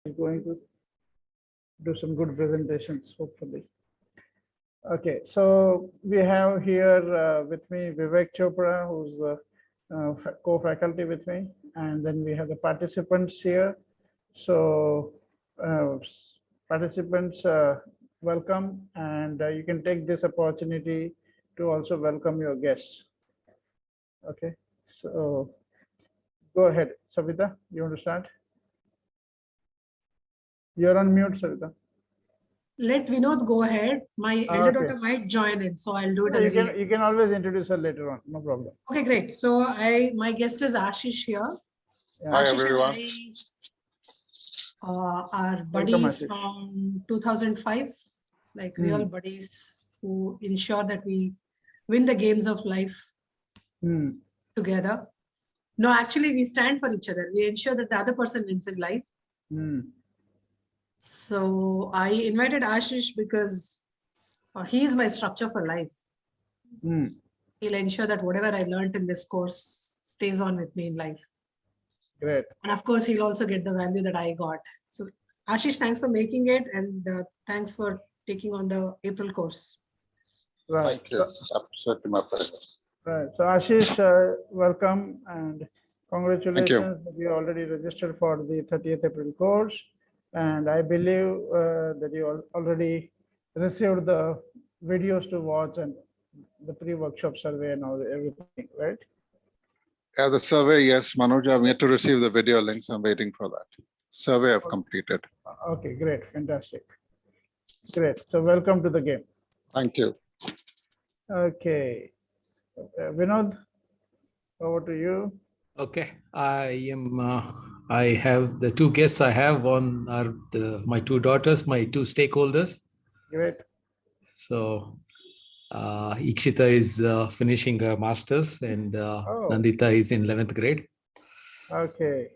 is going to do some good presentations, hopefully. Okay, so we have here with me Vivek Chopra, who's the co-faculty with me, and then we have the participants here. So participants, welcome, and you can take this opportunity to also welcome your guests. Okay, so go ahead, Savita, you want to start? You're on mute, Savita. Let Vinod go ahead. My elder daughter might join in, so I'll do it. You can always introduce her later on, no problem. Okay, great. So my guest is Ashish here. Yeah. Hi, Ashish everyone. and I are buddies from 2005, like real buddies who ensure that we win the games of life together. No, actually, we stand for each other. We ensure that the other person wins in life. So I invited Ashish because he is my structure for life. He'll ensure that whatever I learned in this course stays on with me in life. Great. And of course, he'll also get the value that I got. So Ashish, thanks for making it, and thanks for taking on the April course. Right. Thank you. Absolutely my pleasure. Right. So Ashish, welcome and congratulations that you already registered for the 30th April course. And I believe that you already received the videos to watch and the pre-workshop survey and all everything, right? Yeah, the survey, yes, Manoj, I'm yet to receive the video links. I'm waiting for that. Survey I've completed. Okay, great, fantastic. Great. So welcome to the game. Thank you. Okay. Vinod, over to you. Okay, I have the two guests I have. One are my two daughters, my two stakeholders. Great. So Ikshita is finishing her master's and Nandita is in 11th grade. Okay.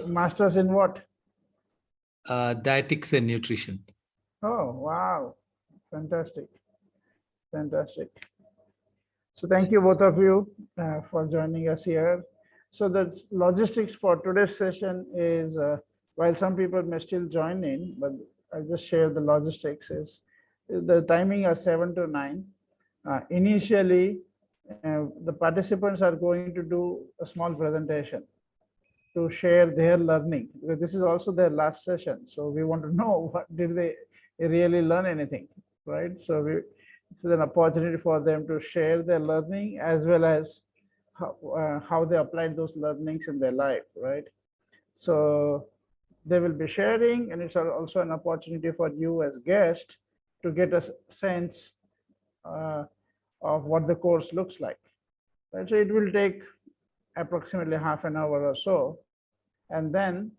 Master's in what? Dietetics and nutrition. Oh, wow. Fantastic. Fantastic. So thank you both of you for joining us here. So the logistics for today's session is, while some people may still join in, but I'll just share the logistics is the timing is 7 to 9. Initially, the participants are going to do a small presentation to share their learning. This is also their last session. So we want to know what did they really learn anything, right? So it's an opportunity for them to share their learning as well as how they applied those learnings in their life, right? So they will be sharing, and it's also an opportunity for you as guest to get a sense of what the course looks like. Right? So it will take approximately half an hour or so, and then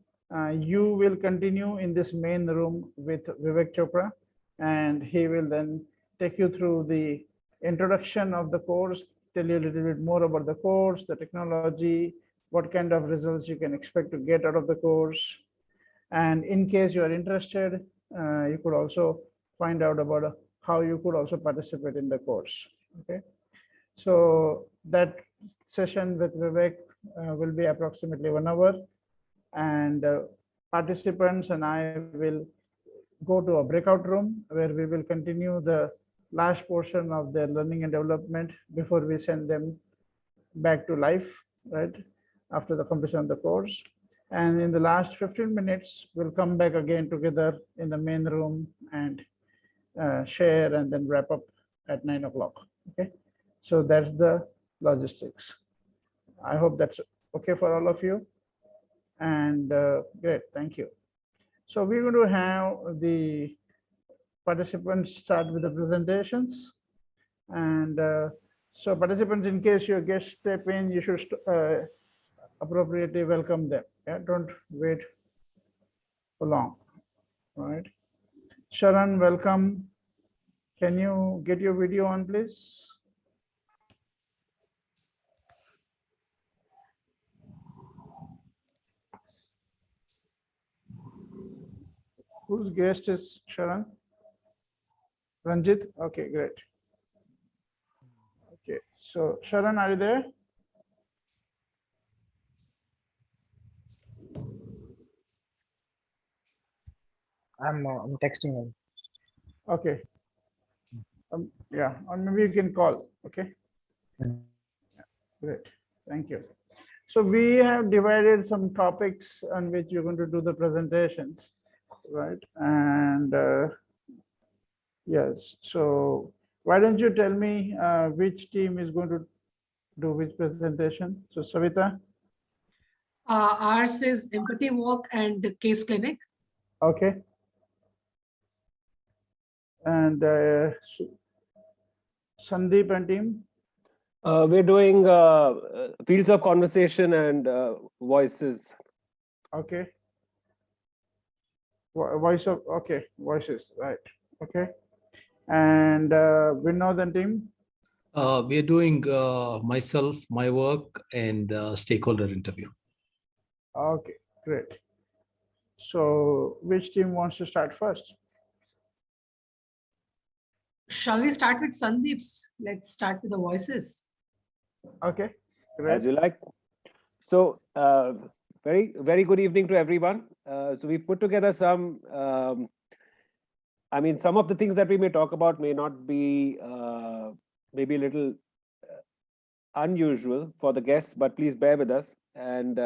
you will continue in this main room with Vivek Chopra, and he will then take you through the introduction of the course, tell you a little bit more about the course, the technology, what kind of results you can expect to get out of the course. And in case you are interested, you could also find out about how you could also participate in the course. Okay. So that session with Vivek will be approximately 1 hour, and participants and I will go to a breakout room where we will continue the last portion of their learning and development before we send them back to life, right, after the completion of the course. And in the last 15 minutes, we'll come back again together in the main room and share and then wrap up at 9 o'clock. Okay, so that's the logistics. I hope that's okay for all of you. And great, thank you. So we're going to have the participants start with the presentations. And so participants, in case your guests step in, you should appropriately welcome them. Yeah, don't wait for long. All right. Sharon, welcome. Can you get your video on, please? Whose guest is Sharon? Ranjit? Okay, great. Okay, so Sharon, are you there? I'm texting him. Okay. Yeah, or maybe you can call. Okay. Mm. Great. Thank you. So we have divided some topics on which you're going to do the presentations, right? And yes, so why don't you tell me which team is going to do which presentation? So Savita, Ours is empathy walk and case clinic. okay. And Sandeep and team, We're doing fields of conversation and voices. okay. Voice of, okay, voices, right, okay. And Vinod and team, We're doing myself, my work, and stakeholder interview. okay, great. So which team wants to start first? Shall we start with Sandeep's? Let's start with the voices. Okay, As great. you like. So very good evening to everyone. So we put together some, I mean, some of the things that we may talk about may not be maybe a little unusual for the guests, but please bear with us. And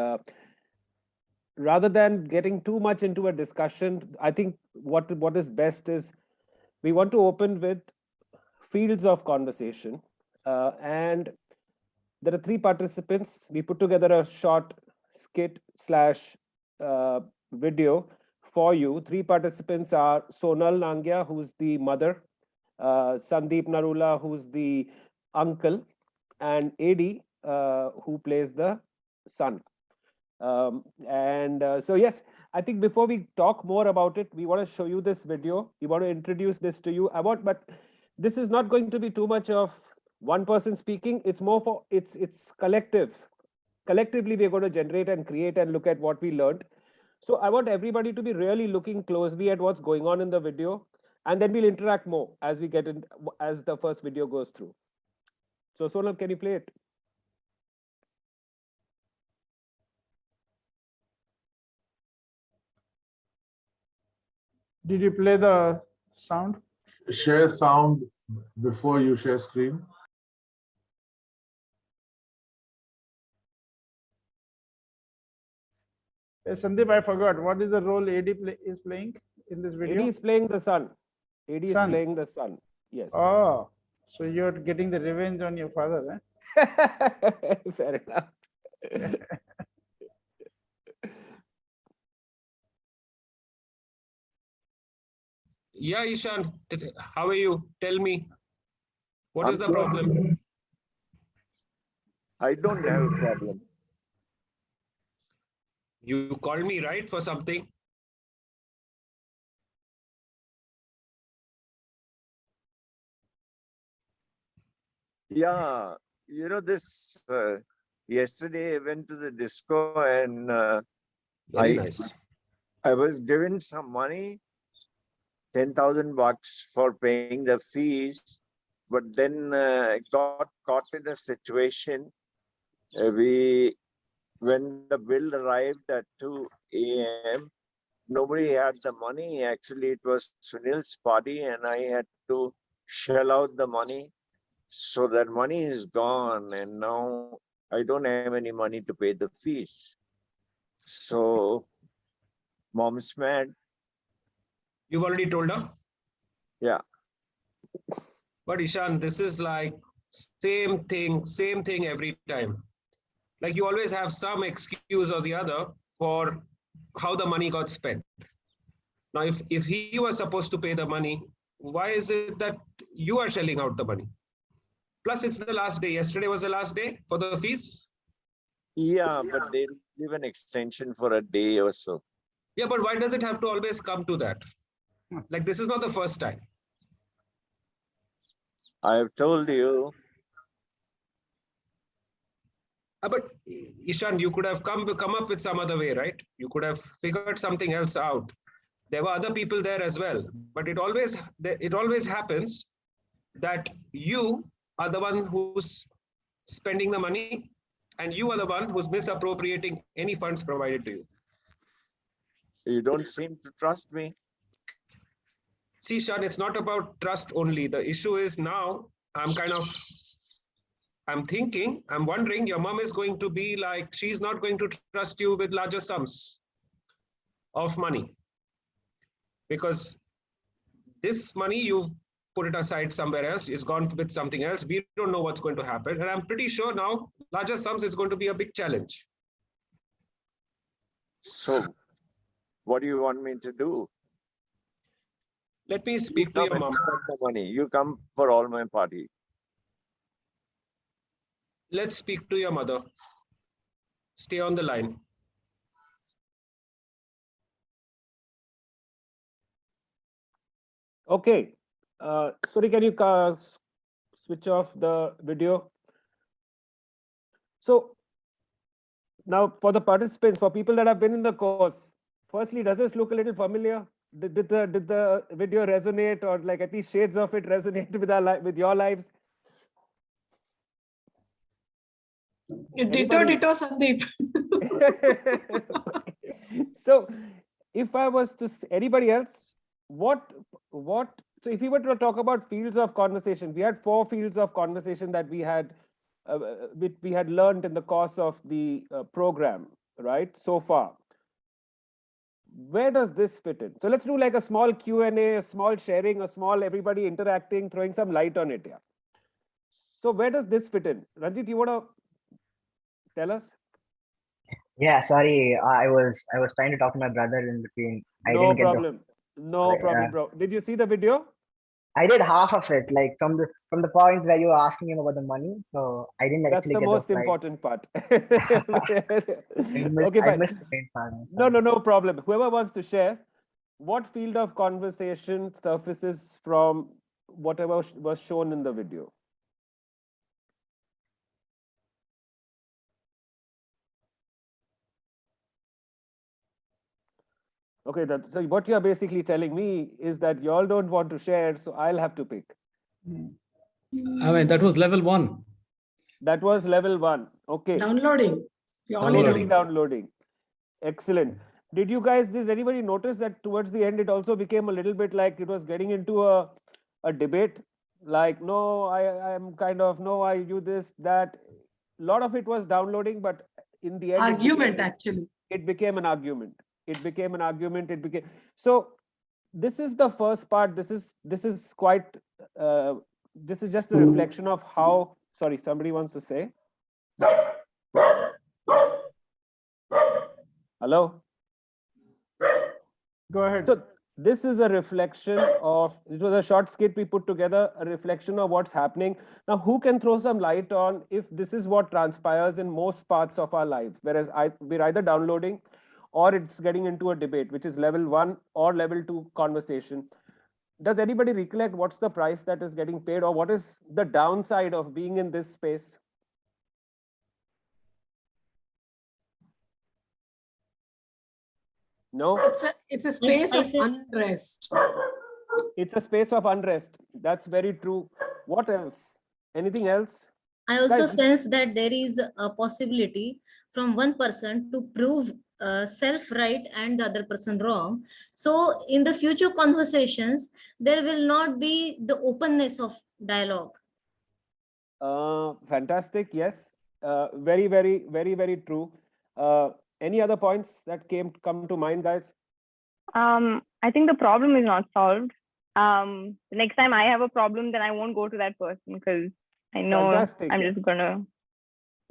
rather than getting too much into a discussion, I think what is best is we want to open with fields of conversation. And there are 3 participants. We put together a short skit / video for you. 3 participants are Sonal Nangya, who's the mother, Sandeep Narula, who's the uncle, and AD, who plays the son. So yes, I think before we talk more about it, we want to show you this video. We want to introduce this to you. But this is not going to be too much of one person speaking. It's more for it's collective. Collectively, we're going to generate and create and look at what we learned. So I want everybody to be really looking closely at what's going on in the video, and then we'll interact more as we get in, as the first video goes through. So Sonal, can you play it? Did you play the sound? Share sound before you share screen. Sandeep, I forgot. What is the role AD is playing in this video? AD is playing the son. AD is Son. playing the son. Yes. Oh, so you're getting the revenge on your father, eh? Fair enough. Yeah, Ishan, how are you? Tell me, what is the problem? I don't have a problem. You called me, right, for something? Yeah, you know this. Yesterday I went to the disco and Very nice. I was given some money, 10,000 bucks for paying the fees, but then I got caught in a situation. When the bill arrived at 2 a.m., nobody had the money. Actually, it was Sunil's party, and I had to shell out the money. So that money is gone, and now I don't have any money to pay the fees. So mom's mad. You've already told her? Yeah. But Ishan, this is like same thing every time. Like you always have some excuse or the other for how the money got spent. Now, if he was supposed to pay the money, why is it that you are shelling out the money? Plus, it's the last day. Yesterday was the last day for the fees. Yeah, but they'll give an extension for a day or so. Yeah, but why does it have to always come to that? Like, this is not the first time. I have told you. But Ishan, you could have come up with some other way, right? You could have figured something else out. There were other people there as well, but it always happens that you are the one who's spending the money, and you are the one who's misappropriating any funds provided to you. You don't seem to trust me. see, Shan, it's not about trust only. The issue is now I'm wondering, your mom is going to be like, she's not going to trust you with larger sums of money, because this money you put it aside somewhere else, it's gone with something else. We don't know what's going to happen. And I'm pretty sure now larger sums is going to be a big challenge. So what do you want me to do? Let me speak to your mom. The money. You come for all my party. Let's speak to your mother. Stay on the line. Okay. Sorry, can you switch off the video? So now for the participants, for people that have been in the course, firstly, does this look a little familiar? Did the video resonate, or like at least shades of it resonate with your lives? Ditto, Sandeep. So if I was to anybody else, so if we were to talk about fields of conversation, we had 4 fields of conversation that we had learned in the course of the program, right? So far, where does this fit in? So let's do like a small Q&A, a small sharing, a small everybody interacting, throwing some light on it. Yeah. So where does this fit in? Ranjit, you want to tell us? Yeah, sorry, I was trying to talk to my brother in between. No problem, bro. Did you see the video? I did half of it, like from the point where you were asking him about the money. So I didn't That's actually the get most the important part. Okay, fine. I missed the main part. No problem. Whoever wants to share, what field of conversation surfaces from whatever was shown in the video? Okay, so what you're basically telling me is that you all don't want to share, so I'll have to pick. I mean, that was level 1. That was level 1. Okay. Downloading. Purely Downloading. Excellent. Did anybody notice that towards the end, it also became a little bit like it was getting into a debate? Like, no, I do this, that. A lot of it was downloading, but in the end, it became an argument. So this is the first part. This is quite, this is just a reflection of how, sorry, somebody wants to say. Hello? Go ahead. So this is a reflection of, it was a short skit we put together, a reflection of what's happening. Now, who can throw some light on if this is what transpires in most parts of our lives, whereas we're either downloading or it's getting into a debate, which is level 1 or level 2 conversation. Does anybody recollect what's the price that is getting paid, or what is the downside of being in this space? No? It's a space of unrest. It's a space of unrest. That's very true. What else? Anything else? I also sense that there is a possibility from one person to prove self right and the other person wrong. So in the future conversations, there will not be the openness of dialogue. Fantastic. Yes. Very, very, very, very true. Any other points that come to mind, guys? I think the problem is not solved. The next time I have a problem, then I won't go to that person because I know Fantastic. I'm just gonna.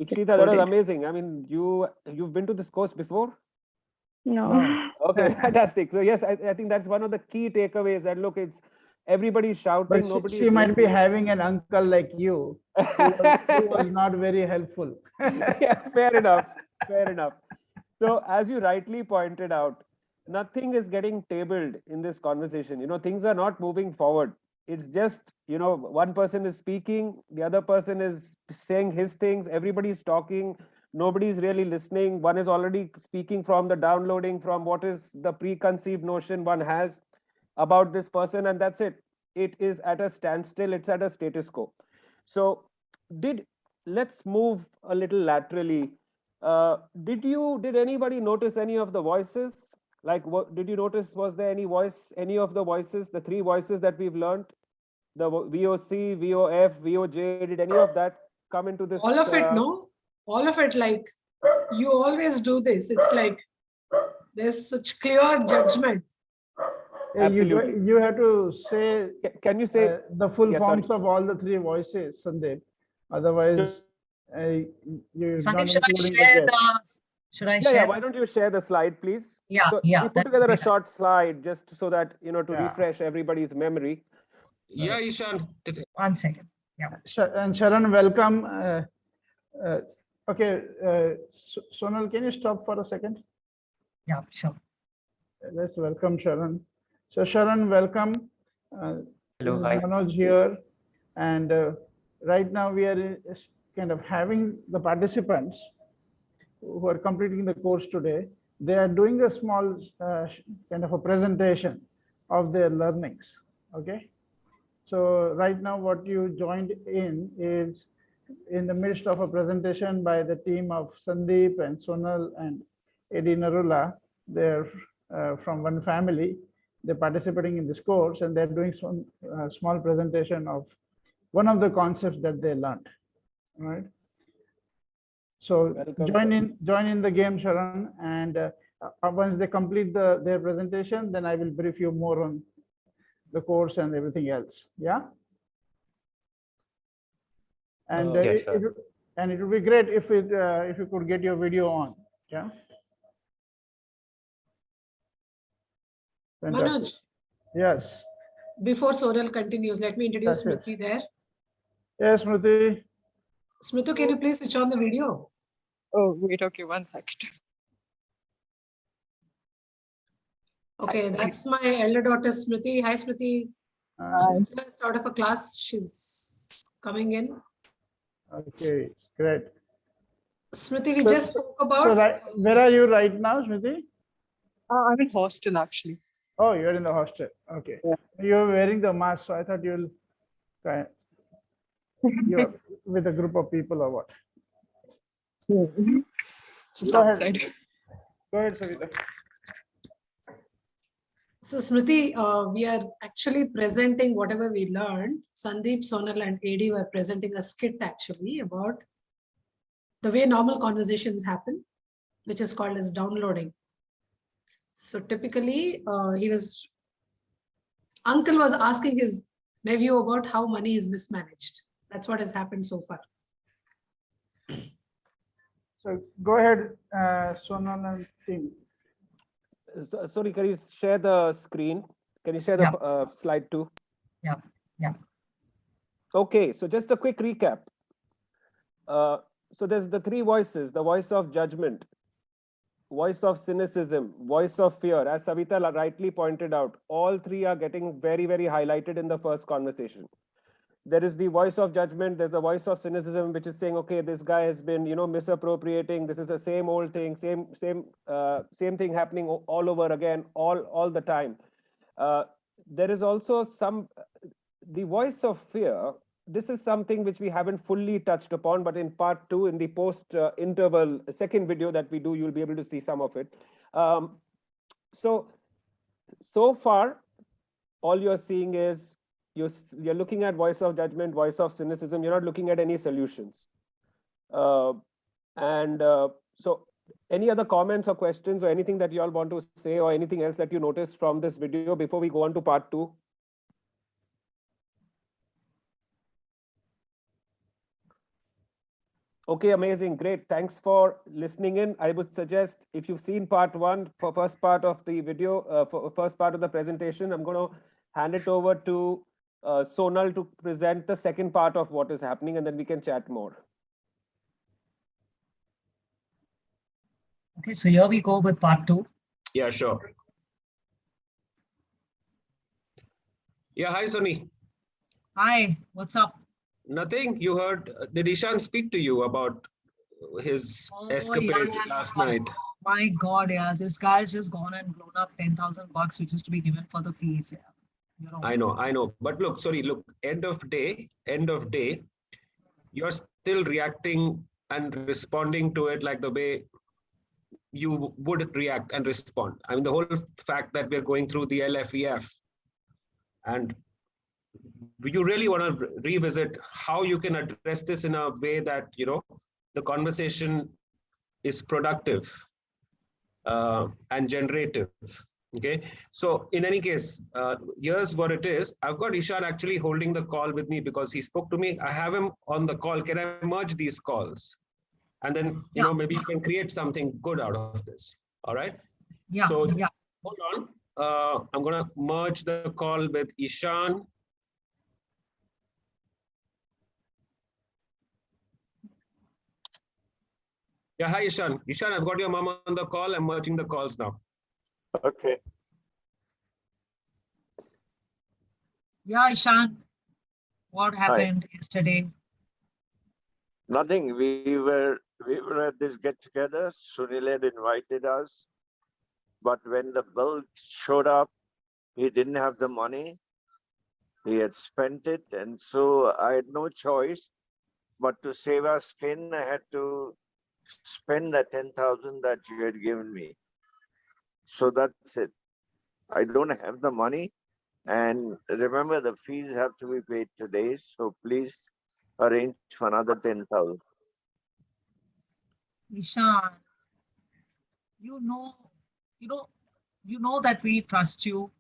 Ikshita, that was amazing. I mean, you've been to this course before? No. Okay, fantastic. So yes, I think that's one of the key takeaways. That look, it's everybody's shouting. Nobody. She might be having an uncle like you who was not very helpful. Yeah, fair enough. Fair enough. So as you rightly pointed out, nothing is getting tabled in this conversation. Things are not moving forward. It's just, one person is speaking, the other person is saying his things, everybody's talking, nobody's really listening. One is already speaking from the downloading, from what is the preconceived notion one has about this person, and that's it. It is at a standstill, it's at a status quo. So let's move a little laterally. Did anybody notice any of the voices Like, what did you notice? Was there any voice, any of the voices, the three voices that we've learned? The VOC, VOF, VOJ, did any of that come into this? All of it, no? All of it, like, you always do this. It's like, there's such clear judgment. Absolutely. You have to say. Can you say the full Yeah, forms sorry. of all the three voices, Sandeep? Otherwise, you're not Sandeep, should I including share the the? Should I Yeah, share? why don't you share the slide, please? Yeah, So yeah, we put that together would a be short slide just so that, to Yeah. refresh everybody's memory. Yeah, Ishan. 1 second. Yeah. And Sharon, welcome. Okay, Sonal, can you stop for a second? Yeah, sure. Let's welcome Sharon. So Sharon, welcome. Hello, This is hi. Manoj here. And right now we are kind of having the participants who are completing the course today. They are doing a small kind of a presentation of their learnings. Okay. So right now what you joined in is in the midst of a presentation by the team of Sandeep and Sonal and Eddie Narula. They're from one family. They're participating in this course and they're doing some small presentation of one of the concepts that they learned. All right. So Welcome, join in the game, Sharon, and once they complete their presentation, then I will brief you more on the course and everything else. Yeah. And Yeah, sure. it would be great if you could get your video on. Yeah. Fantastic. Manoj, Yes. before Sonal continues, let me introduce Yes, Smriti there. Yes, Smriti. Smriti, can you please switch on the video? Oh, wait, okay, 1 second. Okay, that's my elder daughter, Smriti. Hi, Smriti. She's just out of a class. She's coming in. Okay, great. Smriti, we So- just spoke about. So where are you right now, Smriti? I'm in hostel actually. Oh, you're in the hostel. Okay. Yeah. You're wearing the mask, so I thought you're with a group of people or what? Just Go ahead. outside. Go ahead, Savita. So, Smriti, we are actually presenting whatever we learned. Sandeep, Sonal, and AD were presenting a skit actually about the way normal conversations happen, which is called as downloading. So typically, uncle was asking his nephew about how money is mismanaged. That's what has happened so far. So go ahead, Sonal and team. Sorry, can you share the screen? Can you share the slide too? Yeah, yeah. Okay, so just a quick recap. So there's the three voices: the voice of judgment, voice of cynicism, voice of fear. As Savita rightly pointed out, all three are getting very, very highlighted in the first conversation. There is the voice of judgment, there's a voice of cynicism, which is saying, okay, this guy has been, misappropriating. This is the same old thing, same thing happening all over again, all the time. There is also the voice of fear. This is something which we haven't fully touched upon, but in part 2, in the post interval second video that we do, you'll be able to see some of it. So far, all you're seeing is you're looking at voice of judgment, voice of cynicism. You're not looking at any solutions. So any other comments or questions or anything that you all want to say or anything else that you noticed from this video before we go on to part 2? Okay, amazing, great. Thanks for listening in. I would suggest if you've seen part 1, for first part of the video, for first part of the presentation, I'm going to hand it over to Sonal to present the second part of what is happening, and then we can chat more. Okay, so here we go with part 2. Yeah, sure. Yeah, hi, Sunny. Hi, what's up? Nothing. You heard, did Ishan speak to you about his escapade last night? My God, yeah, this guy's just gone and blown up 10,000 bucks, which is to be given for the fees. Yeah. I know. But look, end of day, you're still reacting and responding to it like the way you would react and respond. I mean, the whole fact that we're going through the LFEF, and you really want to revisit how you can address this in a way that, you know, the conversation is productive and generative. Okay, so in any case, here's what it is. I've got Ishan actually holding the call with me because he spoke to me. I have him on the call. Can I merge these calls? And then, you know, maybe you can create something good out of this. All right. Yeah. So Yeah. hold on. I'm going to merge the call with Ishan. Yeah, hi, Ishan. Ishan, I've got your mom on the call. I'm merging the calls now. Okay. Yeah, Ishan. What happened yesterday? Nothing. We were at this get together. Sunil had invited us, but when the bill showed up, he didn't have the money. He had spent it, and so I had no choice but to save our skin. I had to spend the 10,000 that you had given me. So that's it. I don't have the money, and remember the fees have to be paid today. So please arrange for another 10,000. Ishan, you know that we trust you,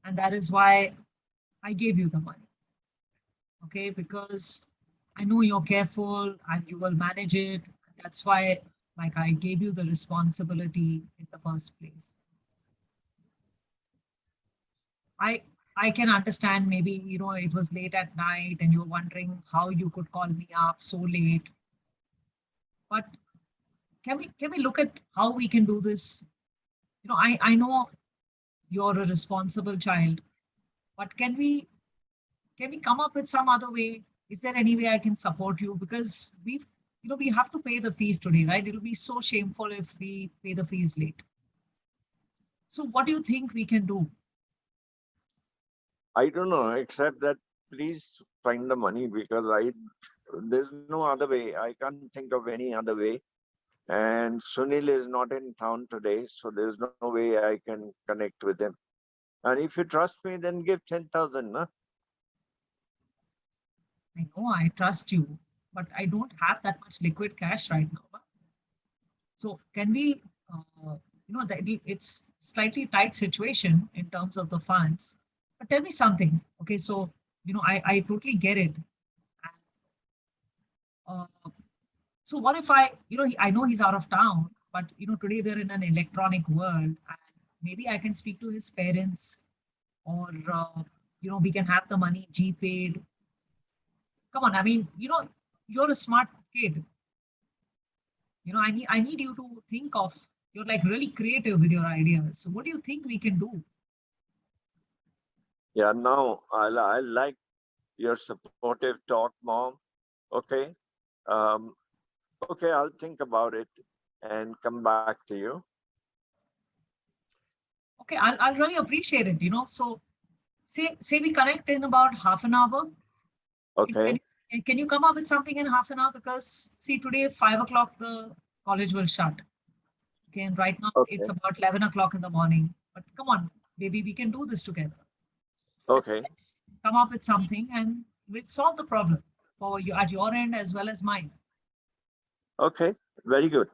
and that is why I gave you the money. Okay, because I know you're careful and you will manage it. That's why, like, I gave you the responsibility in the first place. I can understand maybe, you know, it was late at night and you're wondering how you could call me up so late. But can we look at how we can do this? You know, I know you're a responsible child, but can we come up with some other way? Is there any way I can support you? Because we have to pay the fees today, right? It'll be so shameful if we pay the fees late. So what do you think we can do? I don't know, except that please find the money, because there's no other way. I can't think of any other way. And Sunil is not in town today, so there's no way I can connect with him. And if you trust me, then give 10,000, no? I know I trust you, but I don't have that much liquid cash right now. So can we, that it's slightly tight situation in terms of the funds, but tell me something. Okay, so, I totally get it. So what if I know he's out of town, but, today we're in an electronic world, and maybe I can speak to his parents, or, we can have the money G-paid. Come on, I mean, you're a smart kid. I need you to think of, you're like really creative with your ideas. So what do you think we can do? Yeah, no, I like your supportive talk, Mom. Okay. Okay, I'll think about it and come back to you. Okay, I'll really appreciate it, So say we connect in about half an hour. Okay. Can you come up with something in half an hour? Because see, today 5 o'clock the college will shut. Okay, and right now it's about 11 o'clock in the morning. But come on, maybe we can do this together. Okay. Let's come up with something and we'll solve the problem for you at your end as well as mine. Okay, very good.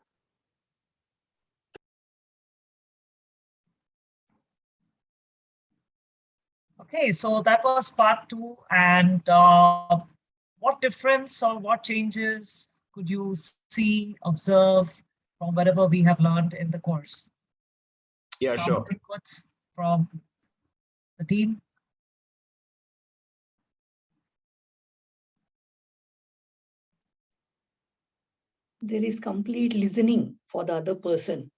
Okay, so that was part 2. And what difference or what changes could you see, observe from whatever we have learned in the course? Yeah, sure. Inputs from the team. There is complete listening for the other person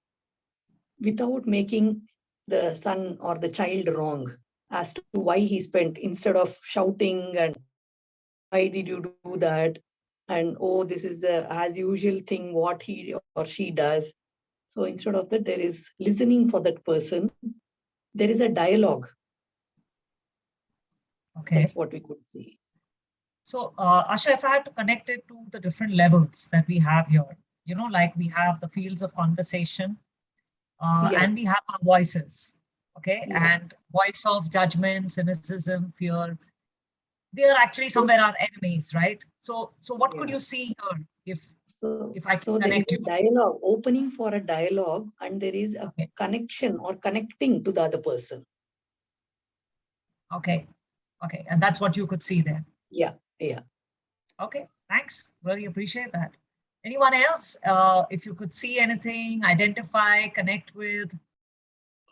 without making the son or the child wrong as to why he spent, instead of shouting and why did you do that, and oh, this is the as usual thing what he or she does. So instead of that, there is listening for that person. There is a dialogue. Okay, that's what we could see. So Asha, if I had to connect it to the different levels that we have here, like we have the fields of conversation Yeah. and we have our voices. Okay. Yeah. And voice of judgment, cynicism, fear, they are actually somewhere our enemies, right? So what could Yeah. you see here if So, I can so there is connect you? a dialogue, opening for a dialogue, and there is a Okay. connection or connecting to the other person. Okay. Okay. And that's what you could see there. Yeah. Yeah. Okay. Thanks. Really appreciate that. Anyone else? If you could see anything, identify, connect with.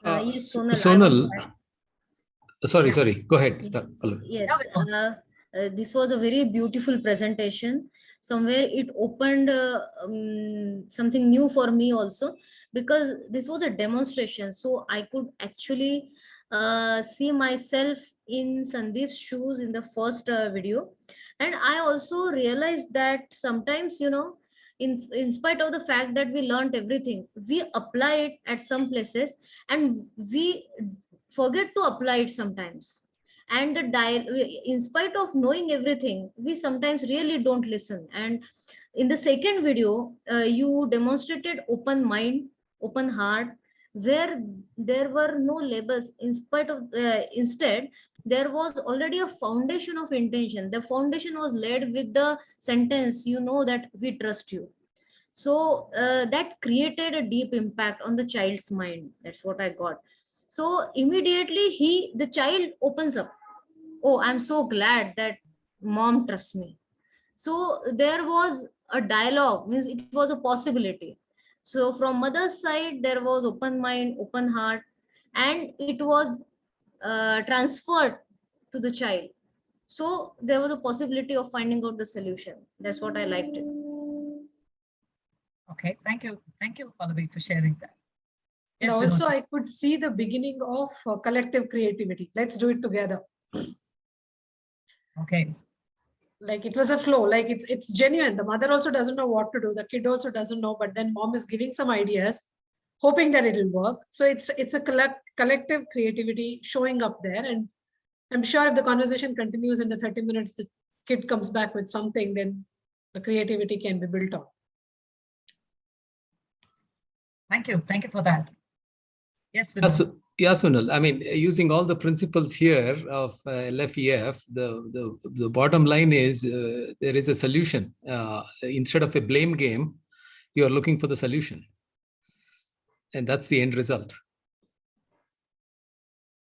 Yes, Sonal, I Sonal, was. sorry, go ahead. Yes, this was a very beautiful presentation. Somewhere it opened something new for me also, because this was a demonstration. So I could actually see myself in Sandeep's shoes in the first video. And I also realized that sometimes, in spite of the fact that we learned everything, we apply it at some places and we forget to apply it sometimes. And in spite of knowing everything, we sometimes really don't listen. And in the second video, you demonstrated open mind, open heart, where there were no labels. In spite of instead, there was already a foundation of intention. The foundation was laid with the sentence, that we trust you. So that created a deep impact on the child's mind. That's what I got. So immediately the child opens up. Oh, I'm so glad that mom trusts me. So there was a dialogue, means it was a possibility. So from mother's side, there was open mind, open heart, and it was transferred to the child. So there was a possibility of finding out the solution. That's what I liked it. Okay, thank you. Thank you, Pallavi, for sharing that. And Yes, also, Vinod. I could see the beginning of collective creativity. Let's do it together. Okay. Like it was a flow, like it's genuine. The mother also doesn't know what to do. The kid also doesn't know, but then mom is giving some ideas, hoping that it'll work. So it's a collective creativity showing up there. And I'm sure if the conversation continues in the 30 minutes, the kid comes back with something, then the creativity can be built on. Thank you. Thank you for that. Yes, Vinod. Yeah, Sunil. I mean, using all the principles here of LFEF, the bottom line is there is a solution. Instead of a blame game, you are looking for the solution. And that's the end result.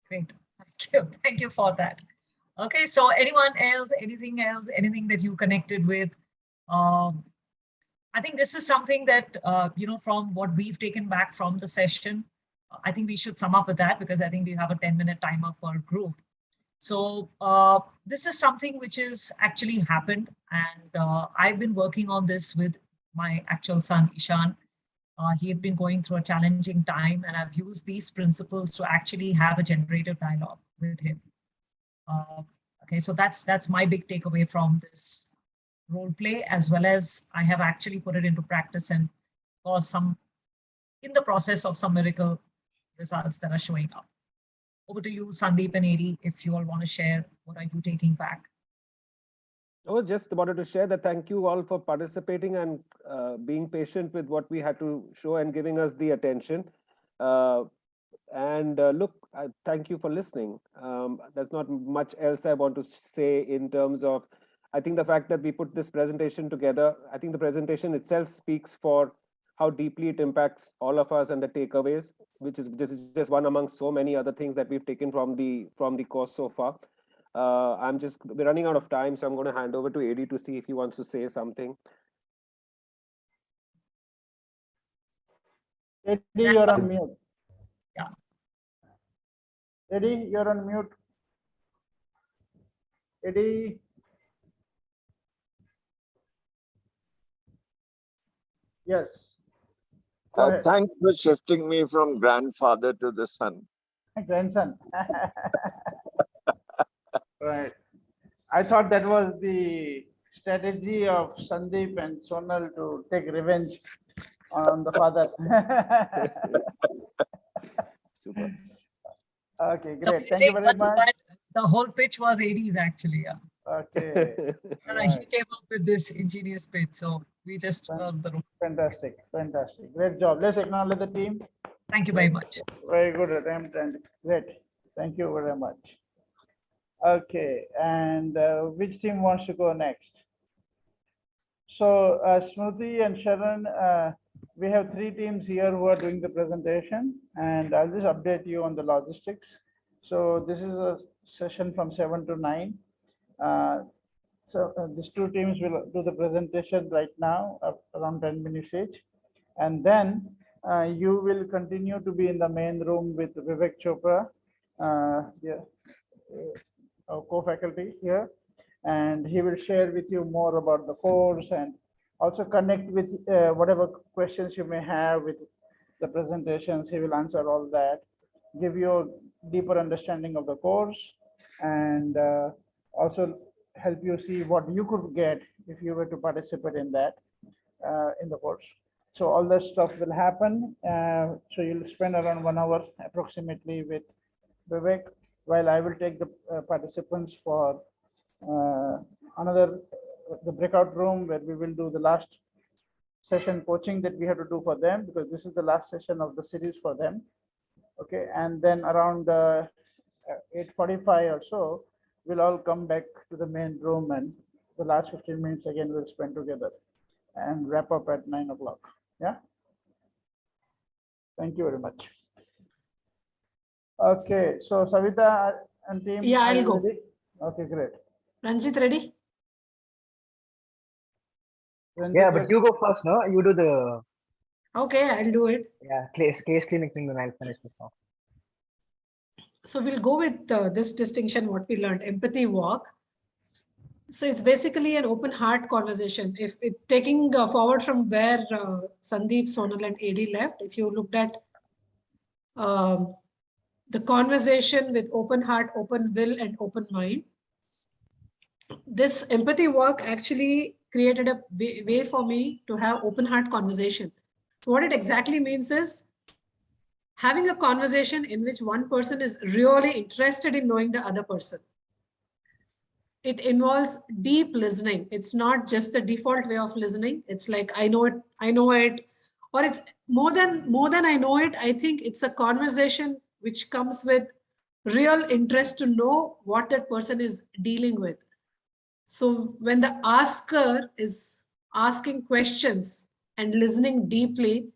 Great. Thank you. Thank you for that. Okay, so anyone else, anything that you connected with? I think this is something that, from what we've taken back from the session, I think we should sum up with that, because I think we have a 10-minute timer per group. So this is something which has actually happened. And I've been working on this with my actual son, Ishan. He had been going through a challenging time, and I've used these principles to actually have a generative dialogue with him. Okay, so that's my big takeaway from this role play, as well as I have actually put it into practice and caused in the process of some miracle results that are showing up. Over to you, Sandeep and Adi, if you all want to share, what are you taking back? I just wanted to share that thank you all for participating and being patient with what we had to show and giving us the attention. Look, thank you for listening. There's not much else I want to say in terms of, I think the fact that we put this presentation together, I think the presentation itself speaks for how deeply it impacts all of us and the takeaways, which is just one among so many other things that we've taken from the course so far. We're running out of time, so I'm going to hand over to Adi to see if he wants to say something. Adi, you're on mute. Yeah. Adi, you're on mute. Adi. Yes. Thanks for shifting me from grandfather to the son. Grandson. Right. I thought that was the strategy of Sandeep and Sonal to take revenge on the father. Super. Okay, great. Somebody Thank you says very much. that the whole pitch was Adi's actually. Yeah. Okay. He came up with this ingenious pitch, so we just followed the room. Fantastic, fantastic. Great job. Let's acknowledge the team. Thank you very much. Very good attempt and great. Thank you very much. Okay, and which team wants to go next? So Smriti and Sharon, we have 3 teams here who are doing the presentation, and I'll just update you on the logistics. So this is a session from 7 to 9. So these 2 teams will do the presentation right now, around 10 minutes each. And then you will continue to be in the main room with Vivek Chopra, our co-faculty here. And he will share with you more about the course and also connect with whatever questions you may have with the presentations. He will answer all that, give you a deeper understanding of the course, and also help you see what you could get if you were to participate in that in the course. So all that stuff will happen. So you'll spend around 1 hour approximately with Vivek, while I will take the participants for the breakout room where we will do the last session coaching that we have to do for them, because this is the last session of the series for them. Okay, and then around 8:45 or so, we'll all come back to the main room, and the last 15 minutes again we'll spend together and wrap up at 9 o'clock. Yeah. Thank you very much. Okay, so Savita and team. Yeah, I'll go. Ready? Okay, great. Ranjit, ready? Yeah, but you go first, no? You do the Okay, I'll do it. case clinic thing, then I'll finish this off. So we'll go with this distinction, what we learned, empathy walk. So it's basically an open heart conversation. If taking forward from where Sandeep, Sonal and AD left, if you looked at the conversation with open heart, open will and open mind, this empathy walk actually created a way for me to have open heart conversation. So what it exactly means is having a conversation in which one person is really interested in knowing the other person. It involves deep listening. It's not just the default way of listening. It's like, I know it, or it's more than I know it. I think it's a conversation which comes with real interest to know what that person is dealing with. So when the asker is asking questions and listening deeply,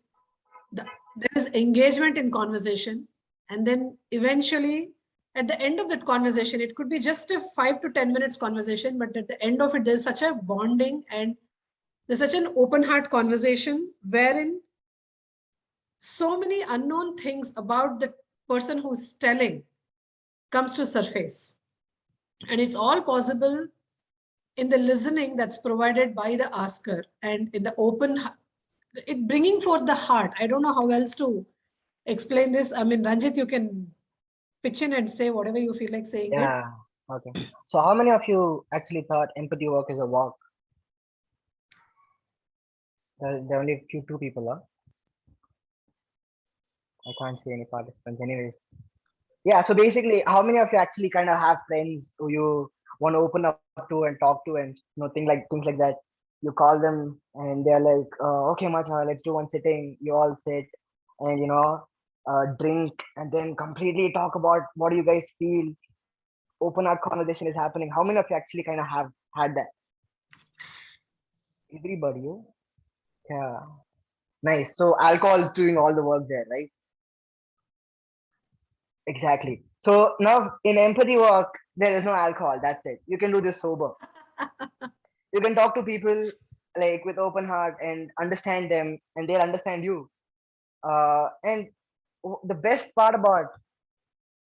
there is engagement in conversation. And then eventually at the end of that conversation, it could be just a 5 to 10 minutes conversation, but at the end of it, there's such a bonding and there's such an open heart conversation wherein so many unknown things about the person who's telling comes to surface. And it's all possible in the listening that's provided by the asker and in the open, it bringing forth the heart. I don't know how else to explain this. I mean, Ranjit, you can pitch in and say whatever you feel like saying. Yeah. Okay. So how many of you actually thought empathy work is a walk? There are only two people, huh? I can't see any participants anyways. Yeah, so basically, how many of you actually kind of have friends who you want to open up to and talk to and things like that? You call them and they're like, okay, Macha, let's do one sitting. You all sit and drink and then completely talk about what do you guys feel. Open up conversation is happening. How many of you actually kind of have had that? Everybody. Yeah. Nice. So alcohol is doing all the work there, right? Exactly. So now in empathy work, there is no alcohol. That's it. You can do this sober. You can talk to people like with open heart and understand them, and they'll understand you. And the best part about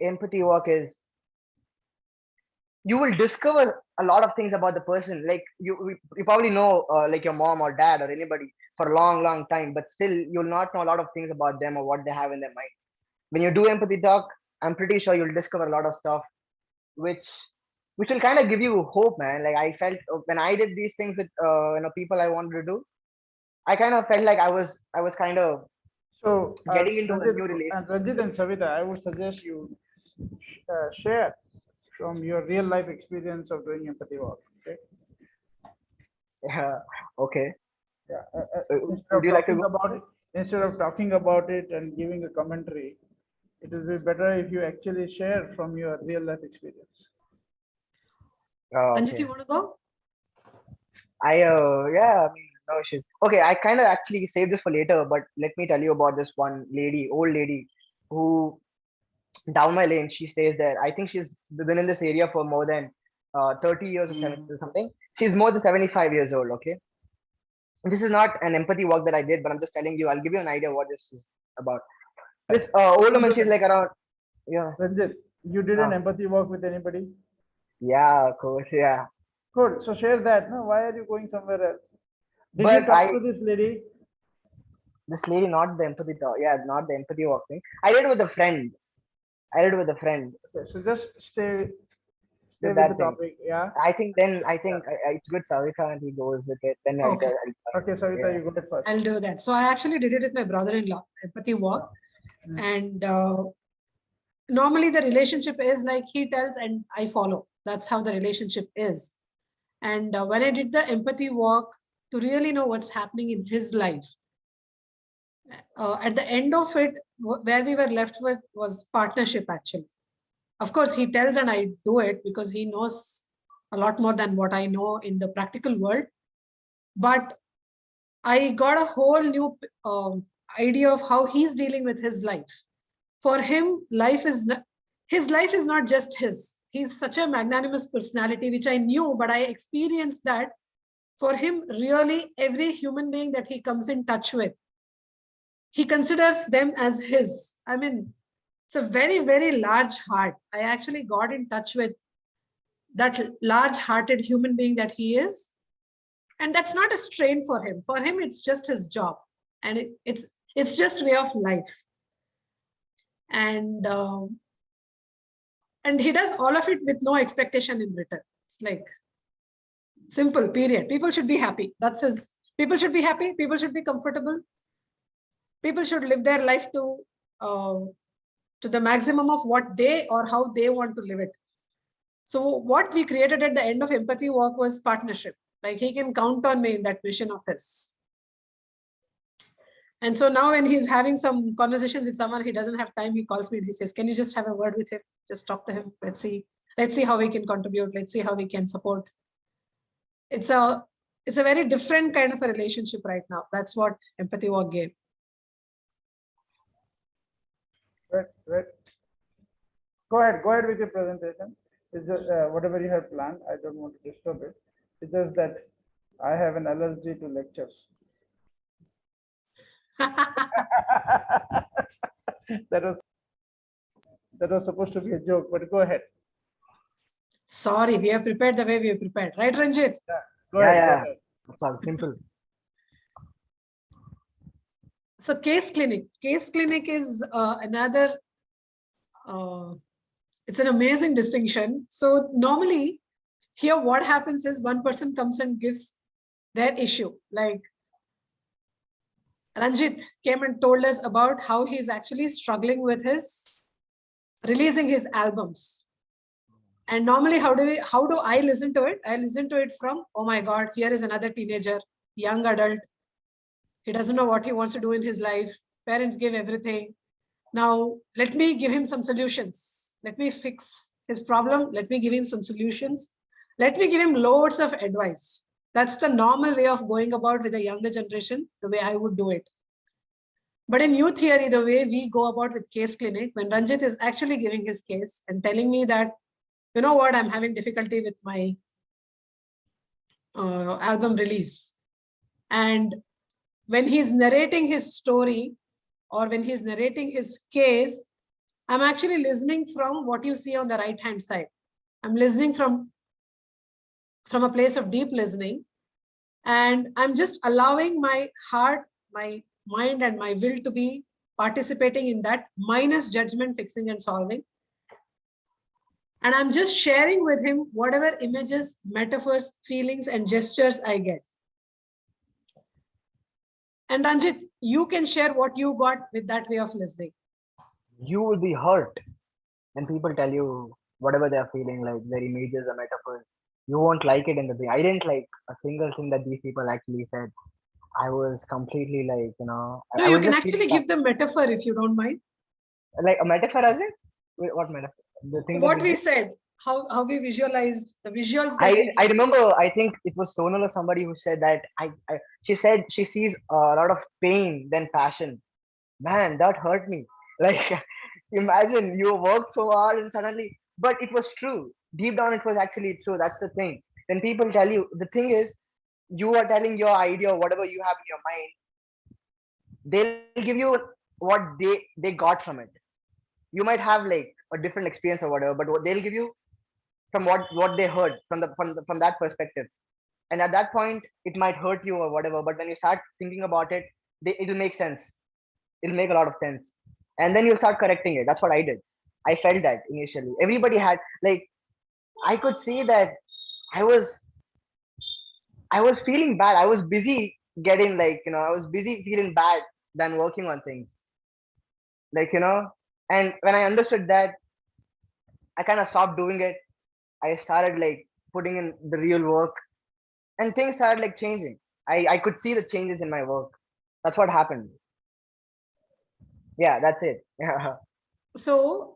empathy work is you will discover a lot of things about the person. Like you probably know like your mom or dad or anybody for a long time, but still you'll not know a lot of things about them or what they have in their mind. When you do empathy talk, I'm pretty sure you'll discover a lot of stuff, which will kind of give you hope, man. Like I felt when I did these things with people I wanted to do, I kind of felt like I was kind of getting into a new relationship. And Ranjit and Savita, I would suggest you share from your real life experience of doing empathy work. Okay. Yeah. Okay. Yeah. Would you like to go? Instead of talking about it and giving a commentary, it will be better if you actually share from your real life experience. Ranjit, Okay. you want to go? Yeah, I mean, no issues. Okay, I kind of actually saved this for later, but let me tell you about this one lady, old lady, who down my lane, she stays there. I think she's been in this area for more than 30 years or 70 or something. She's more than 75 years old, okay? This is not an empathy work that I did, but I'm just telling you, I'll give you an idea what this is about. This old woman, she's like around, yeah. Ranjit, you did an empathy work with anybody? Yeah, of course, yeah. Good. So share that. No, why are you going somewhere else? Did But you talk to this lady? This lady, not the empathy talk. Yeah, not the empathy work thing. I did it with a friend. Okay, so just stay with that the thing. topic. Yeah. I think it's good. Savita and he goes with it. Then Okay. I'll Savita, you go first. I'll do that. So I actually did it with my brother-in-law, empathy walk. And normally the relationship is like he tells and I follow. That's how the relationship is. And when I did the empathy walk to really know what's happening in his life, at the end of it, where we were left with was partnership actually. Of course, he tells and I do it because he knows a lot more than what I know in the practical world. But I got a whole new idea of how he's dealing with his life. For him, his life is not just his. He's such a magnanimous personality, which I knew, but I experienced that for him, really every human being that he comes in touch with, he considers them as his. I mean, it's a very, very large heart. I actually got in touch with that large-hearted human being that he is. And that's not a strain for him. For him, it's just his job. And it's just way of life. And he does all of it with no expectation in return. It's like simple, period. People should be happy. That's his. People should be happy. People should be comfortable. People should live their life to the maximum of what they or how they want to live it. So what we created at the end of empathy walk was partnership. Like he can count on me in that mission of his. And so now when he's having some conversation with someone, he doesn't have time, he calls me and he says, can you just have a word with him? Just talk to him. Let's see how we can contribute. Let's see how we can support. It's a very different kind of a relationship right now. That's what empathy walk gave. Right. Go ahead with your presentation. It's just whatever you have planned. I don't want to disturb it. It's just that I have an allergy to lectures. That was supposed to be a joke, but go ahead. Sorry, we have prepared the way we have prepared. Right, Ranjit? Yeah, go ahead. It's all simple. So case clinic. Case clinic is another, it's an amazing distinction. So normally here what happens is one person comes and gives their issue. Like Ranjit came and told us about how he's actually struggling with releasing his albums. And normally how do I listen to it? I listen to it from, oh my God, here is another teenager, young adult. He doesn't know what he wants to do in his life. Parents give everything. Now, let me give him some solutions. Let me fix his problem. Let me give him some solutions. Let me give him loads of advice. That's the normal way of going about with the younger generation, the way I would do it. But in youth theory, the way we go about with case clinic, when Ranjit is actually giving his case and telling me that, you know what, I'm having difficulty with my album release. And when he's narrating his story or when he's narrating his case, I'm actually listening from what you see on the right-hand side. I'm listening from a place of deep listening. And I'm just allowing my heart, my mind, and my will to be participating in that, minus judgment, fixing, and solving. And I'm just sharing with him whatever images, metaphors, feelings, and gestures I get. And Ranjit, you can share what you got with that way of listening. You will be hurt when people tell you whatever they're feeling, like their images or metaphors. You won't like it in the beginning. I didn't like a single thing that these people actually said. I was completely like, No, I you was can just feeling actually give the metaphor if you don't mind. like a metaphor as it? Wait, what metaphor? The thing that What we did? said, how we visualized the visuals that we I remember, I think it was Sonal or somebody who said that she said she sees a lot of pain than passion. Man, that hurt me. Like, imagine you worked so hard and suddenly, but it was true. Deep down, it was actually true. That's the thing. When people tell you, the thing is, you are telling your idea, whatever you have in your mind, they'll give you what they got from it. You might have like a different experience or whatever, but what they'll give you from what they heard from that perspective. And at that point, it might hurt you or whatever. But when you start thinking about it, it'll make sense. It'll make a lot of sense, and then you'll start correcting it. That's what I did. I felt that initially. Everybody had like I could see that I was I was feeling bad. I was busy getting like I was busy feeling bad than working on things. Like and when I understood that, I kind of stopped doing it. I started like putting in the real work, and things started like changing. I could see the changes in my work. That's what happened. Yeah, that's it. Yeah. So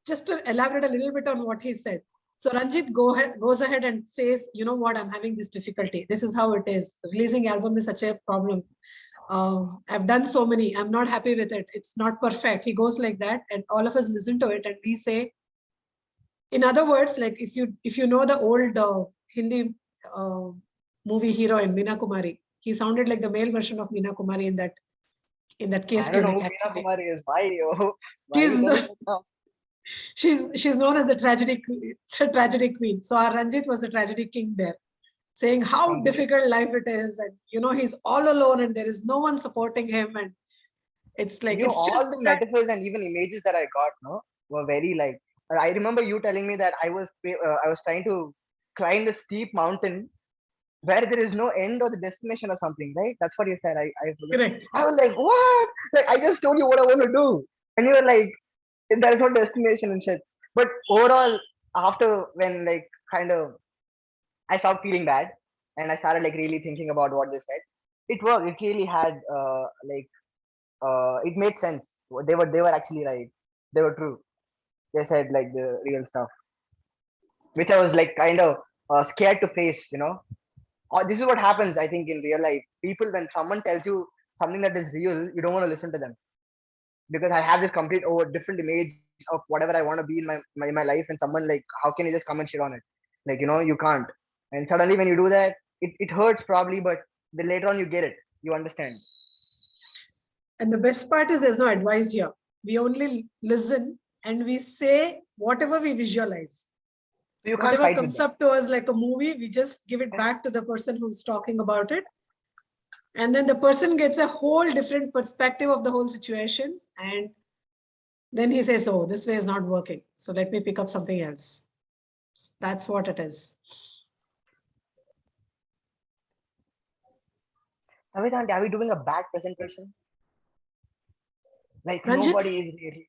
just to elaborate a little bit on what he said. So Ranjit goes ahead and says, you know what, I'm having this difficulty. This is how it is. Releasing album is such a problem. I've done so many. I'm not happy with it. It's not perfect. He goes like that, and all of us listen to it, and we say, in other words, like if you know the old Hindi movie heroine Meena Kumari, he sounded like the male version of Meena Kumari in that case I don't know clinic. who Meena Actually, Kumari is. Why? Why are she's you telling the, us now? she's known as the tragedy queen. So our Ranjit was the tragedy king there, saying how difficult life it is, and he's all alone, and there is no one supporting him, and it's like it's All just the that. metaphors and even images that I got, were very like. I remember you telling me that I was trying to climb the steep mountain where there is no end or the destination or something, right? That's what you said. I forgot. Correct. I was like, what? Like I just told you what I want to do, and you were like, there is no destination and shit. But overall, after when like kind of I stopped feeling bad and I started like really thinking about what they said. It worked. It really had like it made sense. They were actually right. They were true. They said like the real stuff, which I was like kind of scared to face. This is what happens, I think, in real life. People, when someone tells you something that is real, you don't want to listen to them because I have this complete different image of whatever I want to be in my life, and someone like, how can you just come and shit on it? Like you can't. And suddenly when you do that, it hurts probably, but then later on you get it, you understand. And the best part is there's no advice here. We only listen and we say whatever we visualize. So you can't Whatever fight with comes them. up to us like a movie, we just give it back to the person who's talking about it. And then the person gets a whole different perspective of the whole situation. And then he says, oh, this way is not working. So let me pick up something else. That's what it is. Savitanti, are we doing a bad presentation? Like Ranjit? nobody is really.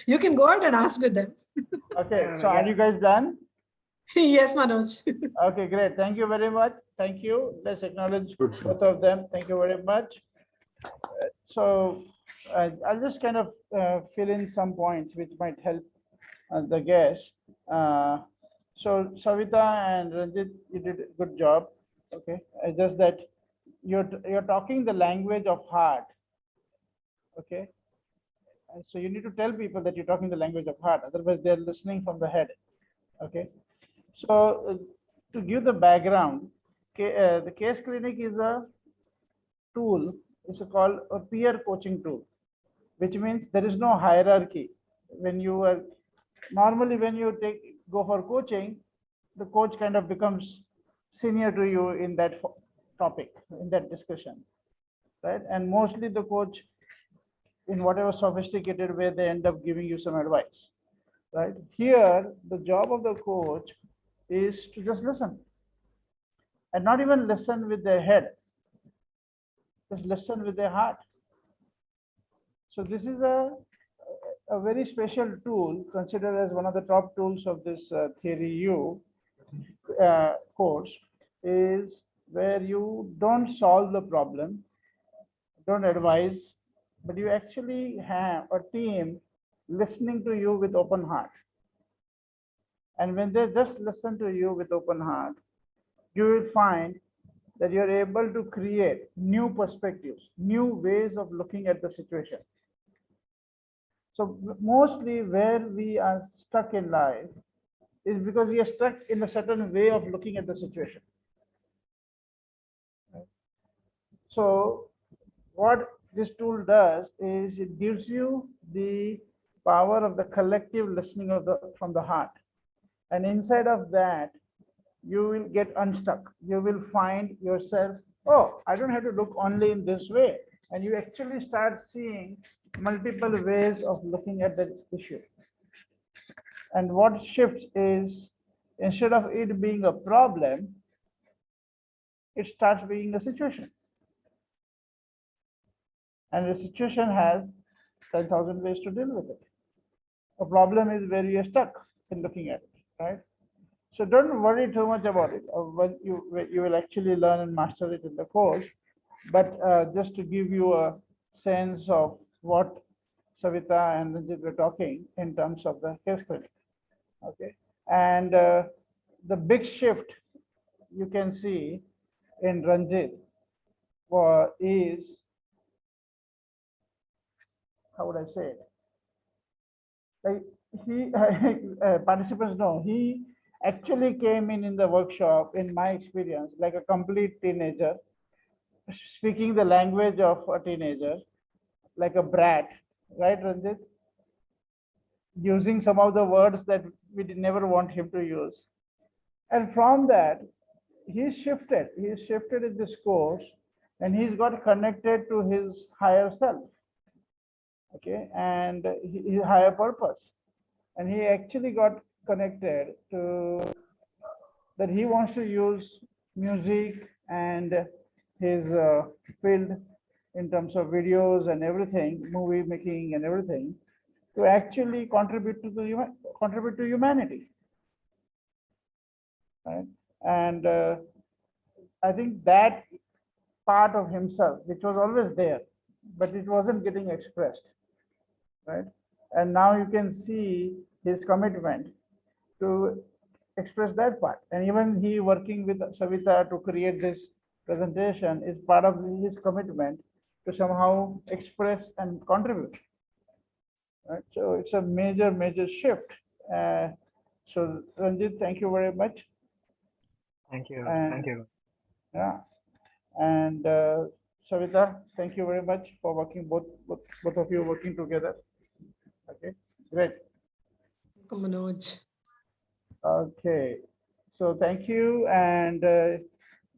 You can go ahead and ask with them. Okay, so are you guys done? Yes, Manoj. Okay, great. Thank you very much. Thank you. Let's acknowledge both of them. Thank you very much. So I'll just kind of fill in some points which might help the guests. So Savita and Ranjit, you did a good job. Okay, just that you're talking the language of heart. Okay, and so you need to tell people that you're talking the language of heart. Otherwise, they're listening from the head. Okay, so to give the background, the case clinic is a tool. It's called a peer coaching tool, which means there is no hierarchy. When you are normally when you go for coaching, the coach kind of becomes senior to you in that topic, in that discussion, right? And mostly the coach, in whatever sophisticated way, they end up giving you some advice, right? Here, the job of the coach is to just listen, and not even listen with their head, just listen with their heart. So this is a very special tool, considered as one of the top tools of this Theory U course, is where you don't solve the problem, don't advise, but you actually have a team listening to you with open heart. And when they just listen to you with open heart, you will find that you're able to create new perspectives, new ways of looking at the situation. So mostly where we are stuck in life is because we are stuck in a certain way of looking at the situation. So what this tool does is it gives you the power of the collective listening from the heart. And inside of that, you will get unstuck. You will find yourself, oh, I don't have to look only in this way. And you actually start seeing multiple ways of looking at the issue. And what shifts is, instead of it being a problem, it starts being a situation. And the situation has 10,000 ways to deal with it. A problem is where you're stuck in looking at it, right? So don't worry too much about it. You will actually learn and master it in the course. But just to give you a sense of what Savita and Ranjit were talking in terms of the case clinic. Okay, and the big shift you can see in Ranjit is, how would I say it? Like he participants know he actually came in the workshop, in my experience, like a complete teenager, speaking the language of a teenager, like a brat, right, Ranjit? Using some of the words that we never want him to use. And from that, he shifted in this course, and he's got connected to his higher self, okay, and his higher purpose. And he actually got connected to that he wants to use music and his field in terms of videos and everything, movie making and everything, to actually contribute to humanity, right? And I think that part of himself, which was always there, but it wasn't getting expressed, right? And now you can see his commitment to express that part. And even he working with Savita to create this presentation is part of his commitment to somehow express and contribute. Right? So it's a major, major shift. So Ranjit, thank you very much. Thank you. And, thank you. Yeah. And Savita, thank you very much for working, both of you working together. Okay, great. Manoj. Okay, so thank you. And